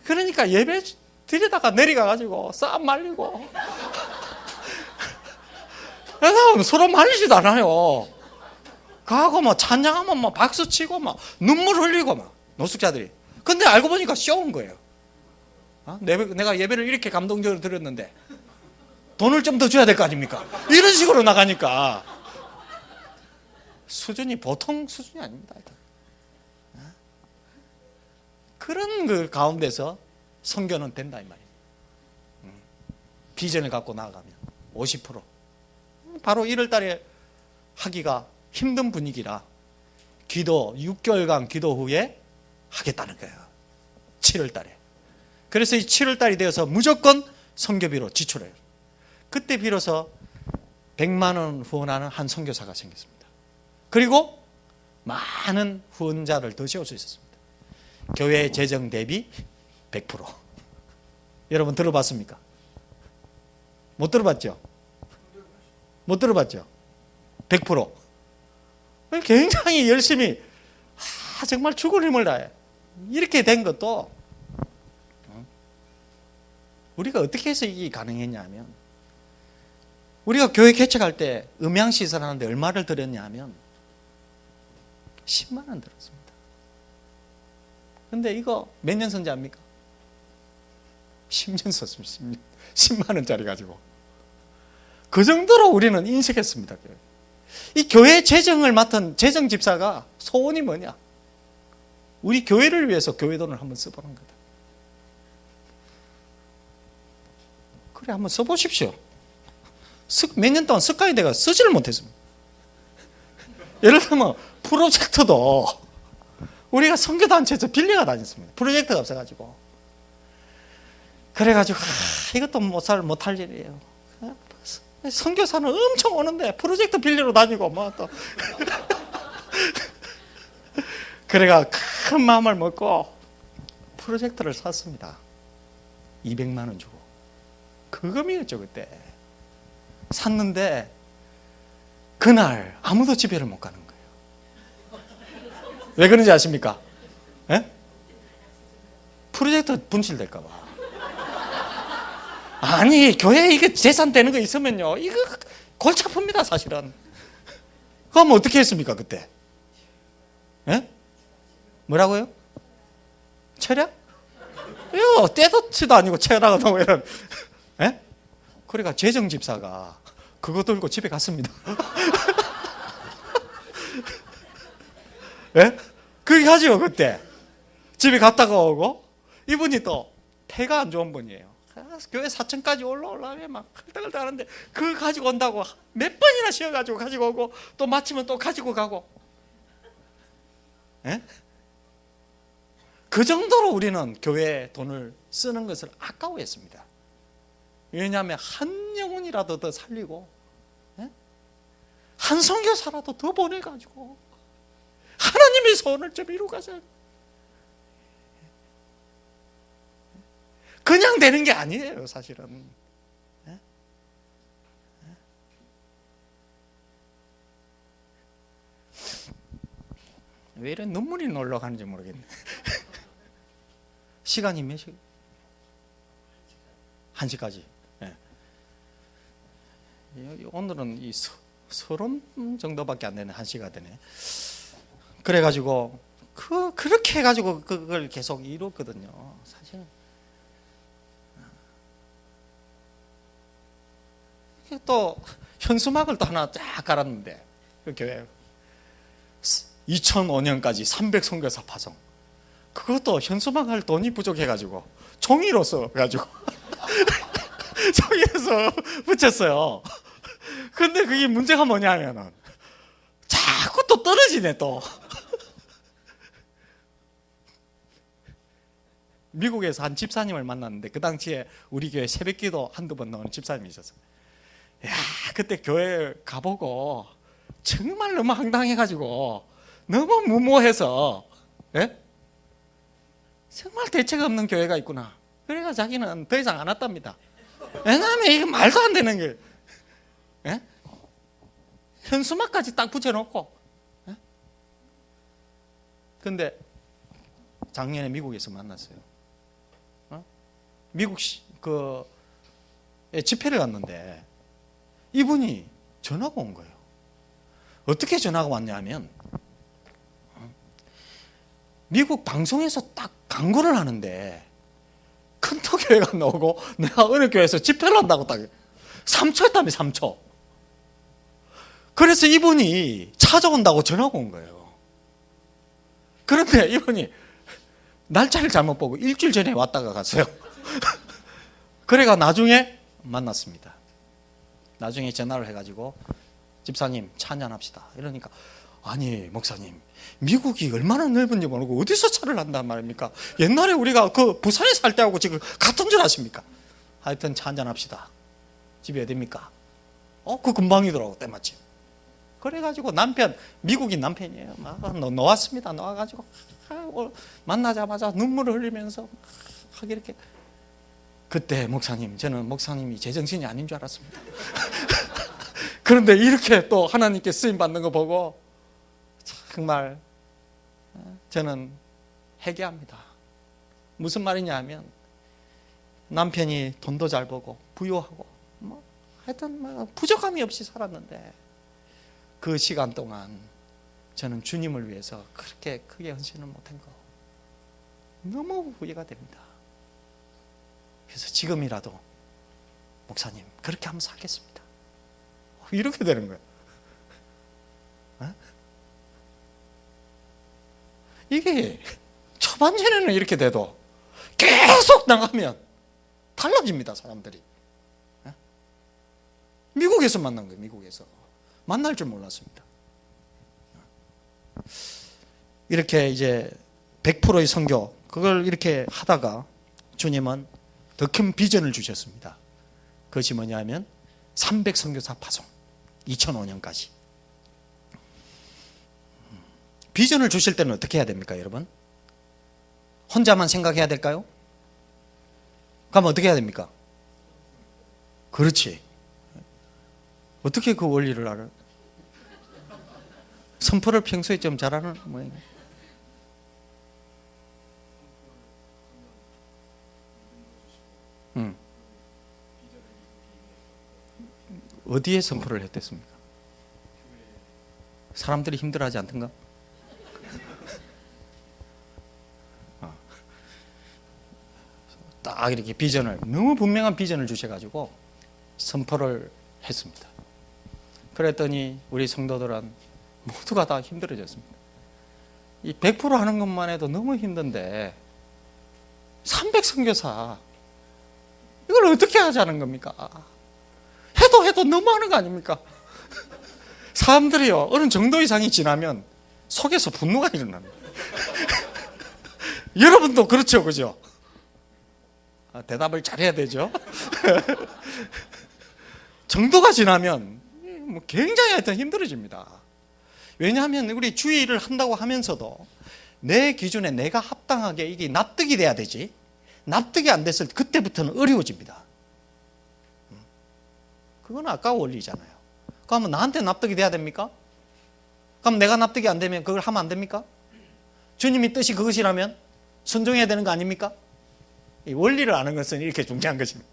그러니까 예배 드리다가 내려가가지고 싸움 말리고. 그래서 서로 말리지도 않아요. 가고 뭐 찬양하면 막 박수 치고 막 눈물 흘리고 막 노숙자들이. 근데 알고 보니까 쇼인 거예요. 내가 예배를 이렇게 감동적으로 드렸는데 돈을 좀 더 줘야 될 거 아닙니까? 이런 식으로 나가니까 수준이 보통 수준이 아닙니다. 그런 그 가운데서 선교는 된다 이 말이에요. 비전을 갖고 나아가면 50%. 바로 1월 달에 하기가 힘든 분위기라 기도 6개월간 기도 후에 하겠다는 거예요. 7월 달에. 그래서 이 7월 달이 되어서 무조건 선교비로 지출해요. 그때 비로소 100만 원 후원하는 한 선교사가 생겼습니다. 그리고 많은 후원자를 더 세울 수 있었습니다. 교회 재정 대비 100%. 여러분 들어봤습니까? 못 들어봤죠? 못 들어봤죠? 100%. 굉장히 열심히 정말 죽을 힘을 다해. 이렇게 된 것도 우리가 어떻게 해서 이게 가능했냐면 우리가 교회 개척할 때 음향시설 하는데 얼마를 들였냐 하면 10만 원 들었습니다. 근데 이거 몇 년 선지 압니까? 10년 썼습니다. 10만 원짜리 가지고. 그 정도로 우리는 인색했습니다. 이 교회 재정을 맡은 재정집사가 소원이 뭐냐? 우리 교회를 위해서 교회 돈을 한번 써보는 거다. 그래, 한번 써보십시오. 몇 년 동안 습관이 돼가 쓰지를 못했습니다. 예를 들면 프로젝터도 우리가 선교단체에서 빌려가 다녔습니다. 프로젝터가 없어가지고. 그래가지고 이것도 못할 일이에요. 선교사는 엄청 오는데 프로젝터 빌리러 다니고 뭐 또 그래가 큰 마음을 먹고 프로젝터를 샀습니다. 200만 원 주고. 그금이었죠 그때. 샀는데 그날 아무도 집에를 못 가는 거예요. 왜 그런지 아십니까? 에? 프로젝터 분실될까 봐. 아니 교회에 이게 재산 되는 거 있으면요 이거 골치 아픕니다 사실은. 그럼 어떻게 했습니까 그때? 에? 뭐라고요? 철학? 이거 떼도치도 아니고 철학하고 이런. 에? 그러니까 재정 집사가 그거 들고 집에 갔습니다. 예? 그게 가지고 그때 집에 갔다가 오고, 이분이 또 폐가 안 좋은 분이에요. 교회 4층까지 올라오려면 막 헐떡헐떡 하는데 그거 가지고 온다고 몇 번이나 쉬어가지고 가지고 오고, 또 마치면 또 가지고 가고. 예? 그 정도로 우리는 교회에 돈을 쓰는 것을 아까워했습니다. 왜냐하면 한 영혼이라도 더 살리고, 예? 한 선교사라도 더 보내가지고 하나님의 소원을 좀 이루가자. 그냥 되는 게 아니에요, 사실은. 예? 왜 이런 눈물이 놀러가는지 모르겠네. 시간이 몇 시? 1시까지. 예. 오늘은 이 서론 정도밖에 안 되네. 1시가 되네. 그래가지고 그렇게 해가지고 그걸 계속 이뤘거든요. 사실은. 또 현수막을 또 하나 쫙 깔았는데, 그 교회 2005년까지 300 선교사 파송. 그것도 현수막 할 돈이 부족해가지고 종이로 써가지고 종이에서 붙였어요. 근데 그게 문제가 뭐냐면은 자꾸 또 떨어지네 또. 미국에서 한 집사님을 만났는데, 그 당시에 우리 교회 새벽기도 한두 번 나오는 집사님이 있었어요. 야, 그때 교회 가보고 정말 너무 황당해가지고, 너무 무모해서, 예? 정말 대책 없는 교회가 있구나. 그래서 자기는 더 이상 안 왔답니다. 왜냐하면 이게 말도 안 되는 게, 예? 현수막까지 딱 붙여놓고. 예? 근데 작년에 미국에서 만났어요. 미국 집회를 갔는데 이분이 전화가 온 거예요. 어떻게 전화가 왔냐면, 미국 방송에서 딱 광고를 하는데 큰터 교회가 나오고 내가 어느 교회에서 집회를 한다고 딱 3초 했다며, 3초. 그래서 이분이 찾아온다고 전화가 온 거예요. 그런데 이분이 날짜를 잘못 보고 일주일 전에 왔다가 갔어요. 그래가 나중에 만났습니다. 나중에 전화를 해가지고, 집사님 찬양합시다. 이러니까, 아니 목사님, 미국이 얼마나 넓은지 모르고 어디서 차를 한단 말입니까? 옛날에 우리가 그 부산에 살 때하고 지금 같은 줄 아십니까? 하여튼 찬양합시다. 집이 어딥니까? 그 금방이더라고, 때마침. 그래가지고 남편, 미국인 남편이에요. 막 놓았습니다. 놓아가지고 만나자마자 눈물을 흘리면서 막 이렇게. 그때 목사님, 저는 목사님이 제정신이 아닌 줄 알았습니다. 그런데 이렇게 또 하나님께 쓰임 받는 거 보고 정말 저는 회개합니다. 무슨 말이냐 하면, 남편이 돈도 잘 벌고 부유하고 하여튼 부족함이 없이 살았는데, 그 시간 동안 저는 주님을 위해서 그렇게 크게 헌신을 못한 거 너무 후회가 됩니다. 그래서 지금이라도 목사님 그렇게 한번 사겠습니다. 이렇게 되는 거예요. 이게 초반전에는 이렇게 돼도 계속 나가면 달라집니다, 사람들이. 미국에서 만난 거예요. 미국에서 만날 줄 몰랐습니다. 이렇게 이제 100%의 선교, 그걸 이렇게 하다가 주님은 더 큰 비전을 주셨습니다. 그것이 뭐냐면 300 선교사 파송, 2005년까지. 비전을 주실 때는 어떻게 해야 됩니까, 여러분? 혼자만 생각해야 될까요? 그럼 어떻게 해야 됩니까? 그렇지. 어떻게 그 원리를 알아? 선포를 평소에 좀 잘하는 모양이에요. 어디에 선포를 했댔습니까? 사람들이 힘들어하지 않던가? 딱 이렇게 비전을, 너무 분명한 비전을 주셔가지고 선포를 했습니다. 그랬더니 우리 성도들은 모두가 다 힘들어졌습니다. 이 100% 하는 것만 해도 너무 힘든데 300 선교사 이걸 어떻게 하자는 겁니까? 해도 너무하는 거 아닙니까? 사람들이요 어느 정도 이상이 지나면 속에서 분노가 일어납니다. 여러분도 그렇죠, 그죠? 대답을 잘해야 되죠. 정도가 지나면 뭐 굉장히 하여튼 힘들어집니다. 왜냐하면 우리 주의를 한다고 하면서도 내 기준에 내가 합당하게 이게 납득이 돼야 되지. 납득이 안 됐을 때 그때부터는 어려워집니다. 그건 아까 원리잖아요. 그러면 나한테 납득이 돼야 됩니까? 그럼 내가 납득이 안 되면 그걸 하면 안 됩니까? 주님이 뜻이 그것이라면 순종해야 되는 거 아닙니까? 이 원리를 아는 것은 이렇게 중요한 것입니다.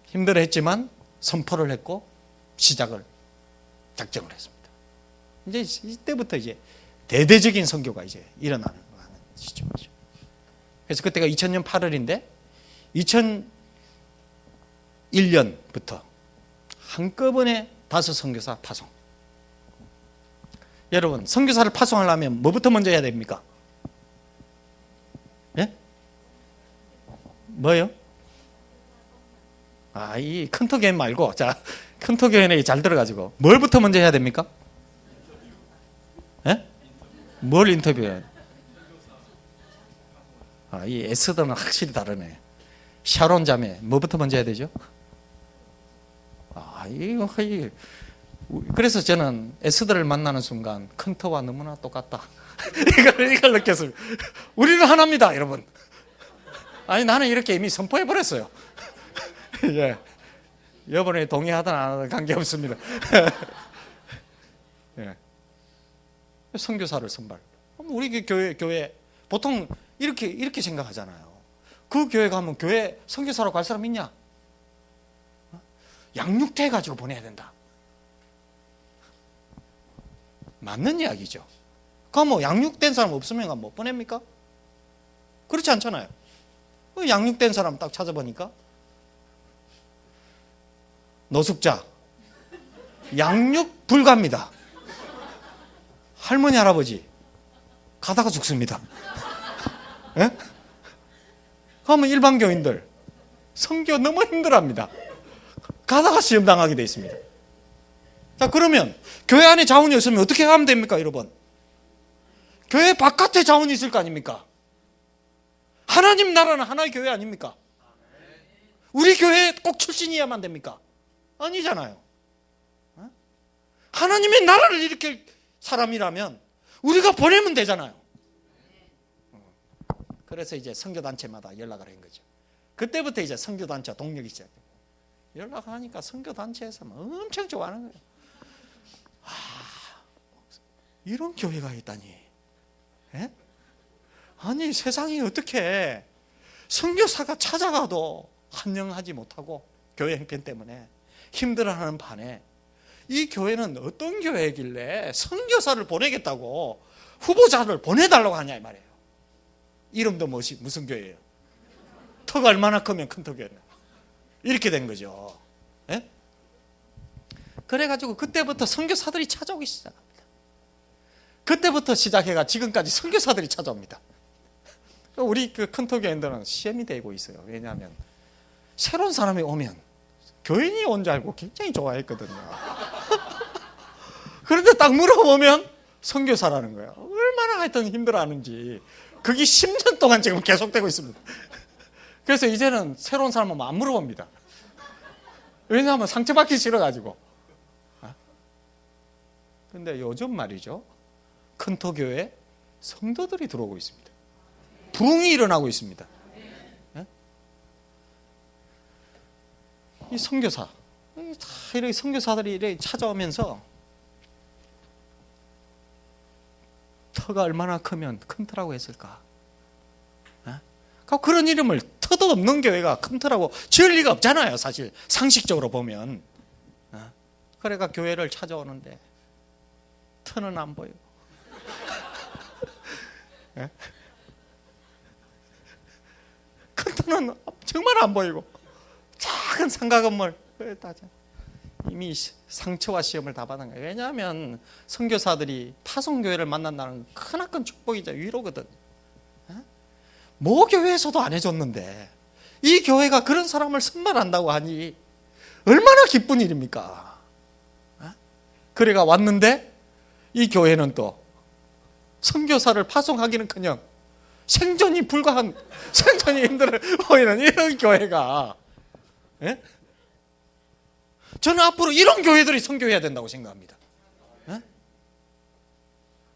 힘들어했지만 선포를 했고 작정을 했습니다. 이제 이때부터 이제 대대적인 선교가 이제 일어나는 시점이죠. 그래서 그때가 2000년 8월인데 2001년부터 한꺼번에 5 선교사 파송. 여러분 선교사를 파송하려면 뭐부터 먼저 해야 됩니까? 예? 뭐요? 이 큰토교회 말고 자 큰토교회는 잘 들어가지고 뭘부터 먼저 해야 됩니까? 예? 뭘 인터뷰해요? 이 에스더는 확실히 다르네. 샤론 자매 뭐부터 먼저 해야 되죠? 이거 그래서 저는 에스더를 만나는 순간 큰터와 너무나 똑같다. 이걸 느꼈습니다. 우리는 하나입니다, 여러분. 나는 이렇게 이미 선포해 버렸어요. 예. 여러분이 동의하든 안 하든 관계없습니다. 예. 선교사를 선발. 우리 교회 보통 이렇게 생각하잖아요. 그 교회 가면 교회 선교사로 갈 사람 있냐? 양육대 가지고 보내야 된다. 맞는 이야기죠. 그럼 뭐 양육된 사람 없으면 못 보냅니까? 그렇지 않잖아요. 양육된 사람 딱 찾아보니까 노숙자, 양육 불가입니다. 할머니 할아버지 가다가 죽습니다. 예? 그러면 일반 교인들 선교 너무 힘들어합니다. 가다가 시험 당하게 돼 있습니다. 자, 그러면 교회 안에 자원이 없으면 어떻게 하면 됩니까, 여러분? 교회 바깥에 자원이 있을 거 아닙니까? 하나님 나라는 하나의 교회 아닙니까? 우리 교회에 꼭 출신이어야만 됩니까? 아니잖아요. 하나님의 나라를 일으킬 사람이라면 우리가 보내면 되잖아요. 그래서 이제 선교단체마다 연락을 한 거죠. 그때부터 이제 선교단체 동력이 시작돼요. 연락하니까 선교단체에서 엄청 좋아하는 거예요. 이런 교회가 있다니. 예? 아니 세상이 어떻게 선교사가 찾아가도 환영하지 못하고 교회 형편 때문에 힘들어하는 반에 이 교회는 어떤 교회이길래 선교사를 보내겠다고 후보자를 보내달라고 하냐 이 말이에요. 이름도 무슨 교회예요? 턱 얼마나 크면 큰 턱이에요. 이렇게 된 거죠. 예? 그래가지고 그때부터 선교사들이 찾아오기 시작합니다. 그때부터 시작해가 지금까지 선교사들이 찾아옵니다. 우리 그 큰토교인들은 시험이 되고 있어요. 왜냐하면 새로운 사람이 오면 교인이 온 줄 알고 굉장히 좋아했거든요. 그런데 딱 물어보면 선교사라는 거예요. 얼마나 하여튼 힘들어하는지. 그게 10년 동안 지금 계속되고 있습니다. 그래서 이제는 새로운 사람 오면 안 물어봅니다. 왜냐하면 상처받기 싫어가지고. 그런데 요즘 말이죠. 큰토교회에 성도들이 들어오고 있습니다. 부흥이 일어나고 있습니다. 이 선교사, 이렇게 선교사들이 이렇게 찾아오면서 터가 얼마나 크면 큰 터라고 했을까? 그런 이름을 터도 없는 교회가 큰 터라고 지을 리가 없잖아요. 사실 상식적으로 보면. 그래가 교회를 찾아오는데 터는 안 보여. 컨테너는 정말 안 보이고 작은 상가 건물 이미 상처와 시험을 다 받은 거예요. 왜냐하면 선교사들이 파송교회를 만난다는 크나큰 축복이자 위로거든. 모 교회에서도 안 해줬는데 이 교회가 그런 사람을 선발한다고 하니 얼마나 기쁜 일입니까? 그래가 왔는데 이 교회는 또 선교사를 파송하기는커녕 생존이 불가한, 생존이 힘들어 보이는 이런 교회가, 예? 저는 앞으로 이런 교회들이 선교해야 된다고 생각합니다. 예?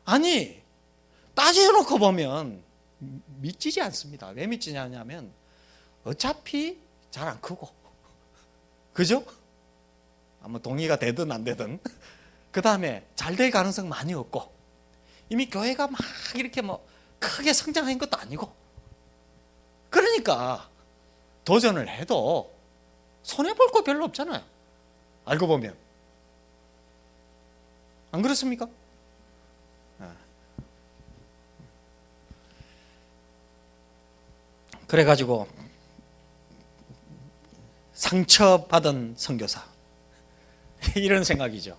아니, 따져놓고 보면 믿지지 않습니다. 왜 믿지냐 하냐면 어차피 잘 안 크고, 그죠? 아마 동의가 되든 안 되든, 그 다음에 잘 될 가능성 많이 없고, 이미 교회가 막 이렇게 뭐 크게 성장한 것도 아니고, 그러니까 도전을 해도 손해볼 거 별로 없잖아요. 알고 보면. 안 그렇습니까? 그래가지고 상처받은 선교사, 이런 생각이죠.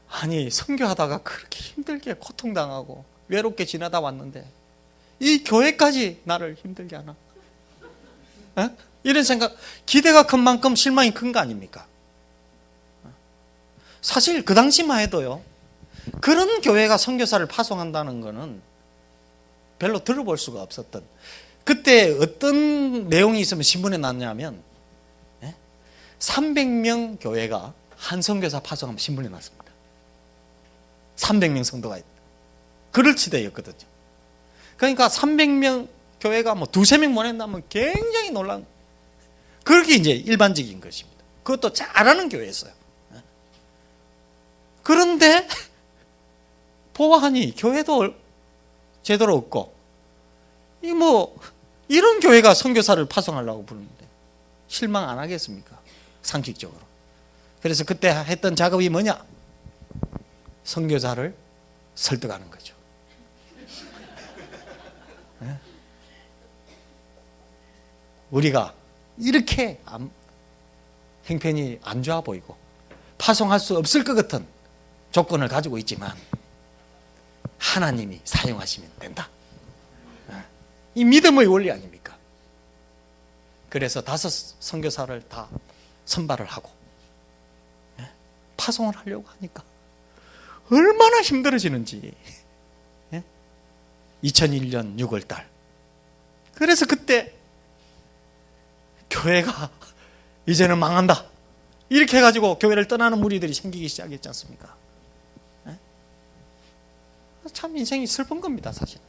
아니, 선교하다가 그렇게 힘들게 고통당하고 외롭게 지나다 왔는데 이 교회까지 나를 힘들게 하나? 이런 생각, 기대가 큰 만큼 실망이 큰 거 아닙니까? 사실 그 당시만 해도요, 그런 교회가 선교사를 파송한다는 거는 별로 들어볼 수가 없었던, 그때 어떤 내용이 있으면 신문에 났냐면 300명 교회가 한 선교사 파송하면 신문에 났습니다. 300명 성도가 있다. 그럴 시대였거든요. 그러니까 300명 교회가 뭐 두세 명 보낸다면 굉장히 놀란, 그렇게 이제 일반적인 것입니다. 그것도 잘하는 교회였어요. 그런데 보아하니 교회도 제대로 없고, 이 뭐 이런 교회가 선교사를 파송하려고 부르는데 실망 안 하겠습니까? 상식적으로. 그래서 그때 했던 작업이 뭐냐? 선교사를 설득하는 거죠. 우리가 이렇게 형편이 안 좋아 보이고 파송할 수 없을 것 같은 조건을 가지고 있지만 하나님이 사용하시면 된다. 이 믿음의 원리 아닙니까? 그래서 5 선교사를 다 선발을 하고 파송을 하려고 하니까 얼마나 힘들어지는지. 2001년 6월달. 그래서 그때 교회가 이제는 망한다, 이렇게 해가지고 교회를 떠나는 무리들이 생기기 시작했지 않습니까? 참 인생이 슬픈 겁니다, 사실.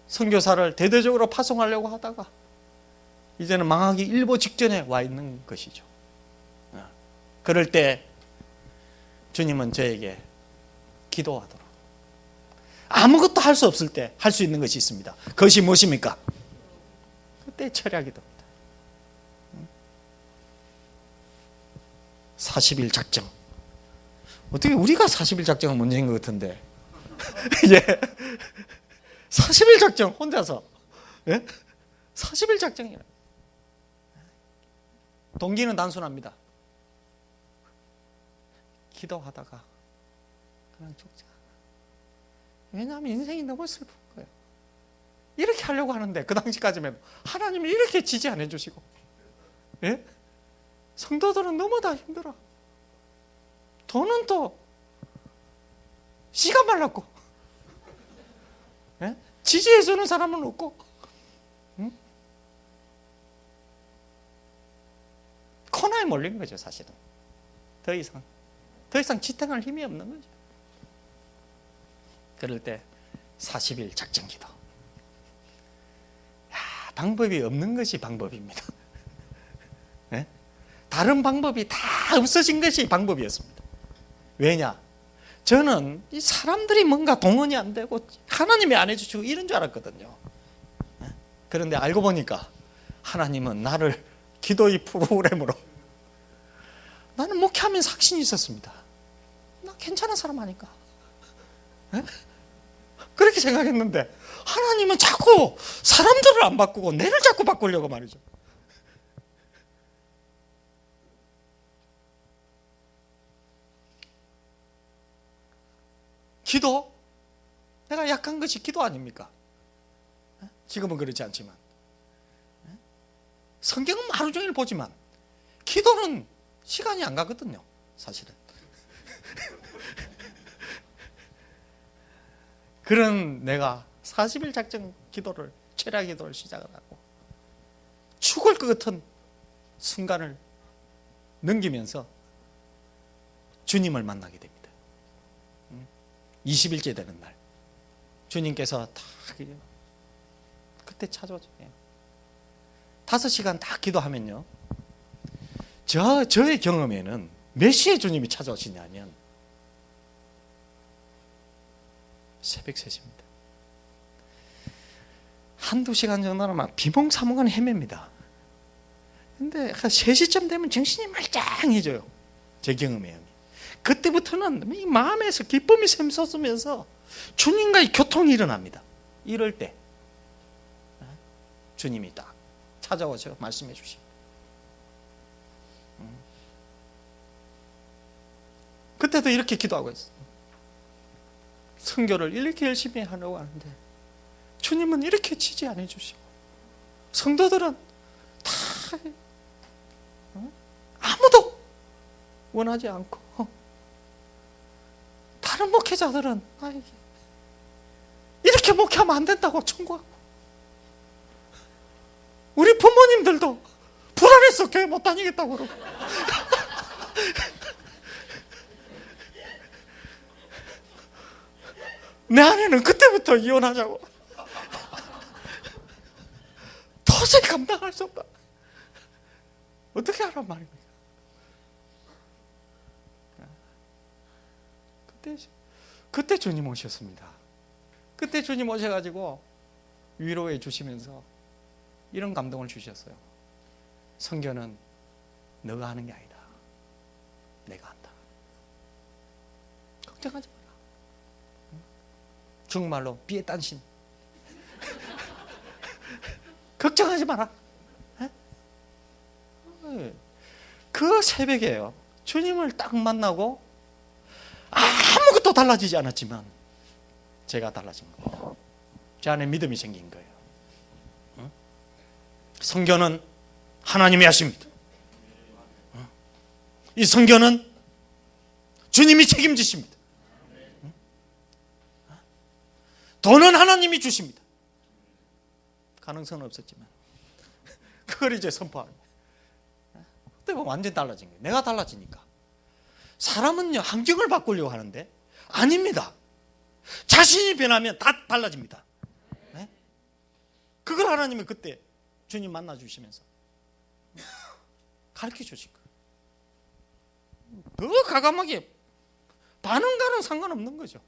선교사를 대대적으로 파송하려고 하다가 이제는 망하기 일보 직전에 와 있는 것이죠. 그럴 때 주님은 저에게 기도하도록, 아무것도 할 수 없을 때 할 수 있는 것이 있습니다. 그것이 무엇입니까? 그때 철야 기도입니다. 40일 작정. 어떻게 우리가 40일 작정은 문제인 것 같은데 이제 40일 작정 혼자서, 40일 작정이라. 동기는 단순합니다. 기도하다가 그냥 죽자. 왜냐하면 인생이 너무 슬픈 거예요. 이렇게 하려고 하는데 그 당시까지만 하나님이 이렇게 지지 안 해주시고, 성도들은 너무 다 힘들어. 돈은 또 씨가 말랐고, 지지해주는 사람은 없고, 코너에 몰린 거죠, 사실은. 더 이상 지탱할 힘이 없는 거죠. 그럴 때 40일 작정 기도. 방법이 없는 것이 방법입니다. 다른 방법이 다 없어진 것이 방법이었습니다. 왜냐? 저는 이 사람들이 뭔가 동원이 안 되고 하나님이 안 해주시고 이런 줄 알았거든요. 그런데 알고 보니까 하나님은 나를 기도의 프로그램으로, 나는 목회하면서 확신이 있었습니다. 나 괜찮은 사람 아니까. 그렇게 생각했는데 하나님은 자꾸 사람들을 안 바꾸고 내를 자꾸 바꾸려고 말이죠. 기도? 내가 약한 것이 기도 아닙니까? 지금은 그렇지 않지만 성경은 하루 종일 보지만 기도는 시간이 안 가거든요, 사실은. 그런 내가 40일 작정 기도를, 최라 기도를 시작을 하고 죽을 것 같은 순간을 넘기면서 주님을 만나게 됩니다. 20일째 되는 날 주님께서 다 그때 찾아오죠. 5시간 다 기도하면요, 저의 경험에는 몇 시에 주님이 찾아오시냐면 새벽 3시입니다. 한두 시간 정도는 막 비몽사몽간 헤맵니다. 근데 3시쯤 되면 정신이 말짱해져요. 제 경험에. 그때부터는 이 마음에서 기쁨이 샘솟으면서 주님과의 교통이 일어납니다. 이럴 때 주님이 딱 찾아오셔서 말씀해 주십니다. 그때도 이렇게 기도하고 있어요. 선교를 이렇게 열심히 하려고 하는데 주님은 이렇게 지지 않아 주시고, 성도들은 다 아무도 원하지 않고, 다른 목회자들은 이렇게 목회하면 안 된다고 청구하고, 우리 부모님들도 불안해서 교회 못 다니겠다고 그러고 내 아내는 그때부터 이혼하자고. 도저히 감당할 수 없다. 어떻게 하란 말입니까? 그때 주님 오셨습니다. 그때 주님 오셔가지고 위로해 주시면서 이런 감동을 주셨어요. 선교는 너가 하는 게 아니다. 내가 한다. 걱정하지 마라. 중국말로 비에 딴신. 걱정하지 마라. 그 새벽에요, 주님을 딱 만나고 아무것도 달라지지 않았지만 제가 달라진 거예요. 제 안에 믿음이 생긴 거예요. 선교는 하나님이 하십니다. 이 선교는 주님이 책임지십니다. 돈은 하나님이 주십니다. 가능성은 없었지만 그걸 이제 선포합니다. 그때 완전 달라진 거예요. 내가 달라지니까. 사람은요, 환경을 바꾸려고 하는데 아닙니다. 자신이 변하면 다 달라집니다. 네? 그걸 하나님이 그때 주님 만나 주시면서 가르쳐 주실 거예요. 더 과감하게, 반응과는 상관없는 거죠.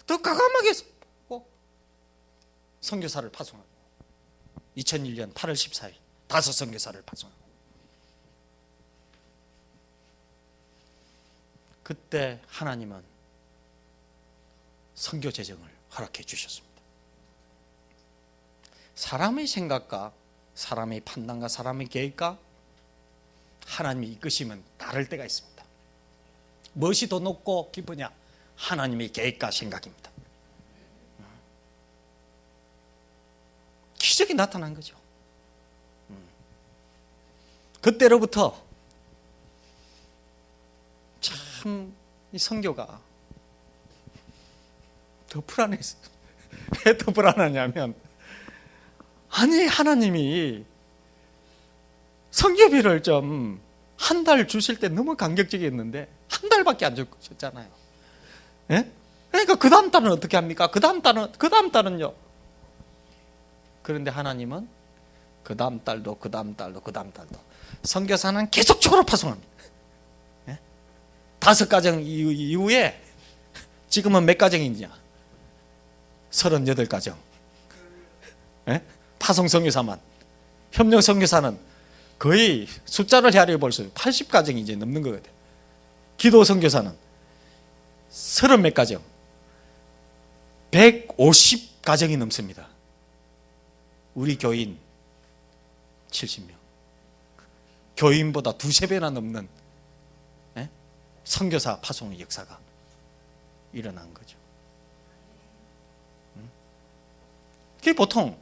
더 과감하게 선교사를 파송하고 2001년 8월 14일 5 선교사를 파송하고, 그때 하나님은 선교 재정을 허락해 주셨습니다. 사람의 생각과 사람의 판단과 사람의 계획과 하나님이 이끄시면 다를 때가 있습니다. 무엇이 더 높고 깊으냐? 하나님의 계획과 생각입니다. 기적이 나타난 거죠. 그때로부터 참 이 선교가 더 불안했어요. 왜 더 불안하냐면, 아니 하나님이 선교비를 좀 한 달 주실 때 너무 감격적이었는데 한 달밖에 안 주셨잖아요. 예? 그러니까 그 다음 달은 어떻게 합니까? 그 다음 달은요. 그런데 하나님은 그 다음 달도 선교사는 계속적으로 파송합니다. 5가정 이후에 지금은 몇 가정이냐? 38가정. 파송 선교사만. 협력 선교사는 거의 숫자를 헤아려 볼 수 80가정이 이제 넘는 것 같아요. 기도 선교사는 30몇 가정. 150가정이 넘습니다. 우리 교인 70명. 교인보다 두세 배나 넘는 선교사 파송의 역사가 일어난 거죠. 그게 보통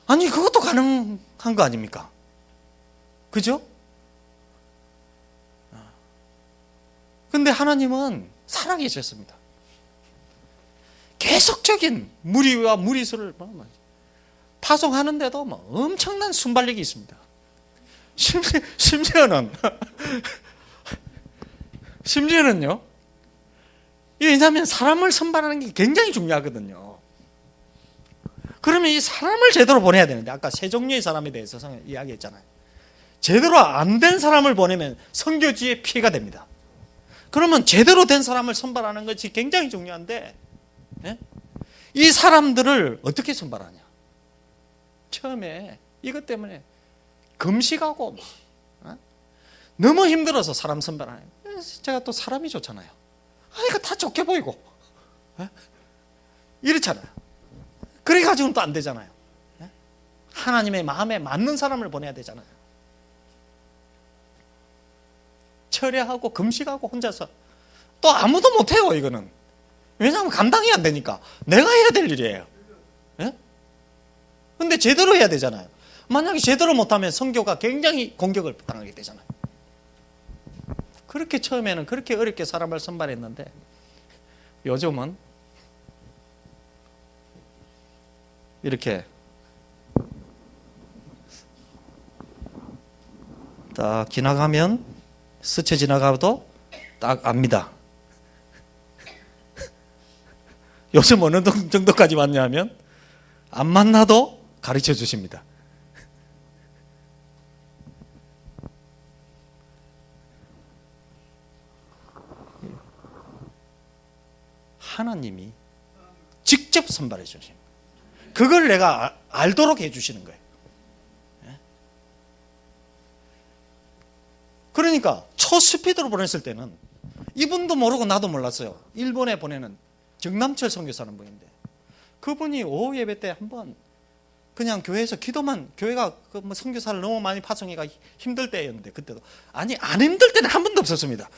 아니 그것도 가능한 거 아닙니까? 그죠? 근데 하나님은 살아계셨습니다. 계속적인 무리와 무리수를 파송하는데도 엄청난 순발력이 있습니다. 심지어는요. 왜냐하면 사람을 선발하는 게 굉장히 중요하거든요. 그러면 이 사람을 제대로 보내야 되는데 아까 세 종류의 사람에 대해서 이야기했잖아요. 제대로 안 된 사람을 보내면 선교지에 피해가 됩니다. 그러면 제대로 된 사람을 선발하는 것이 굉장히 중요한데 이 사람들을 어떻게 선발하냐. 처음에 이것 때문에 금식하고 너무 힘들어서 사람 선발하는 거예요. 제가 또 사람이 좋잖아요. 이거 다 좋게 보이고 이렇잖아요. 그래가지고는 또 안 되잖아요. 하나님의 마음에 맞는 사람을 보내야 되잖아요. 철회하고 금식하고 혼자서 또 아무도 못해요. 이거는 왜냐하면 감당이 안 되니까 내가 해야 될 일이에요. 근데 제대로 해야 되잖아요. 만약에 제대로 못하면 선교가 굉장히 공격을 당하게 되잖아요. 그렇게 처음에는 그렇게 어렵게 사람을 선발했는데 요즘은 이렇게 딱 지나가면 스쳐 지나가도 딱 압니다. 요즘 어느 정도까지 왔냐면 안 만나도 가르쳐 주십니다. 하나님이 직접 선발해 주십니다. 그걸 내가 알도록 해 주시는 거예요. 그러니까 초스피드로 보냈을 때는 이분도 모르고 나도 몰랐어요. 일본에 보내는 정남철 선교사는 분인데 그분이 오후 예배 때 한번 그냥 교회에서 기도만, 교회가 뭐 선교사를 너무 많이 파송해가 힘들 때였는데 그때도 아니 안 힘들 때는 한 번도 없었습니다.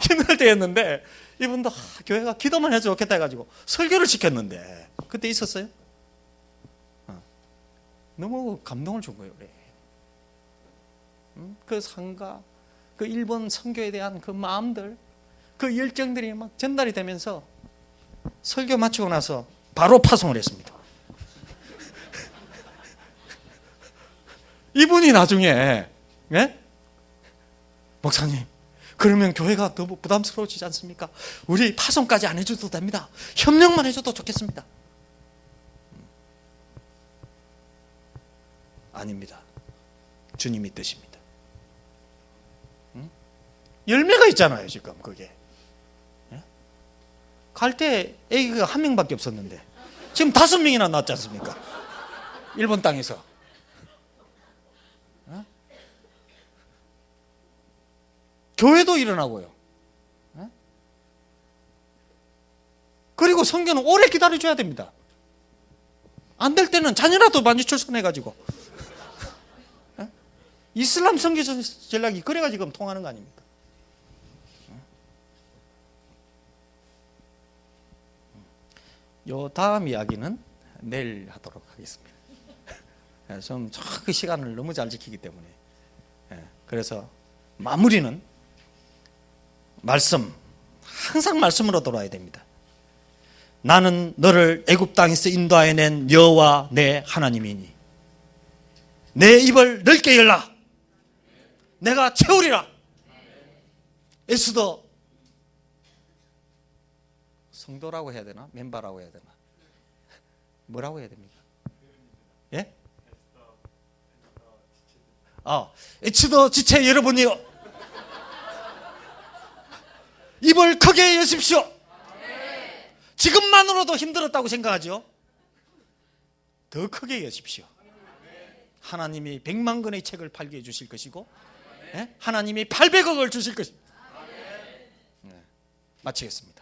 힘들 때였는데 이분도 교회가 기도만 해도 좋겠다 해가지고 설교를 시켰는데 그때 있었어요? 너무 감동을 준 거예요. 그 상가, 그 일본 선교에 대한 그 마음들, 그 열정들이 막 전달이 되면서 설교 마치고 나서 바로 파송을 했습니다. 이분이 나중에 목사님 그러면 교회가 너무 부담스러워지지 않습니까? 우리 파송까지 안 해줘도 됩니다. 협력만 해줘도 좋겠습니다. 아닙니다. 주님이 뜻입니다. 열매가 있잖아요. 지금 그게 갈 때 애기가 한 명밖에 없었는데 지금 5명이나 낳았지 않습니까? 일본 땅에서. 교회도 일어나고요. 그리고 선교는 오래 기다려줘야 됩니다. 안 될 때는 자녀라도 많이 출산해가지고 이슬람 선교 전략이 그래가지고 지금 통하는 거 아닙니까? 요 다음 이야기는 내일 하도록 하겠습니다. 좀 그 시간을 너무 잘 지키기 때문에 그래서 마무리는 말씀, 항상 말씀으로 돌아야 됩니다. 나는 너를 애굽 땅에서 인도하여낸 여호와 내 하나님이니 내 입을 넓게 열라 내가 채우리라. 에스더 성도라고 해야 되나? 멤버라고 해야 되나? 뭐라고 해야 됩니까? 예? 에스더 지체 여러분이요 입을 크게 여십시오. 지금만으로도 힘들었다고 생각하죠? 더 크게 여십시오. 하나님이 100만 권의 책을 팔게 해주실 것이고 하나님이 800억을 주실 것입니다. 마치겠습니다.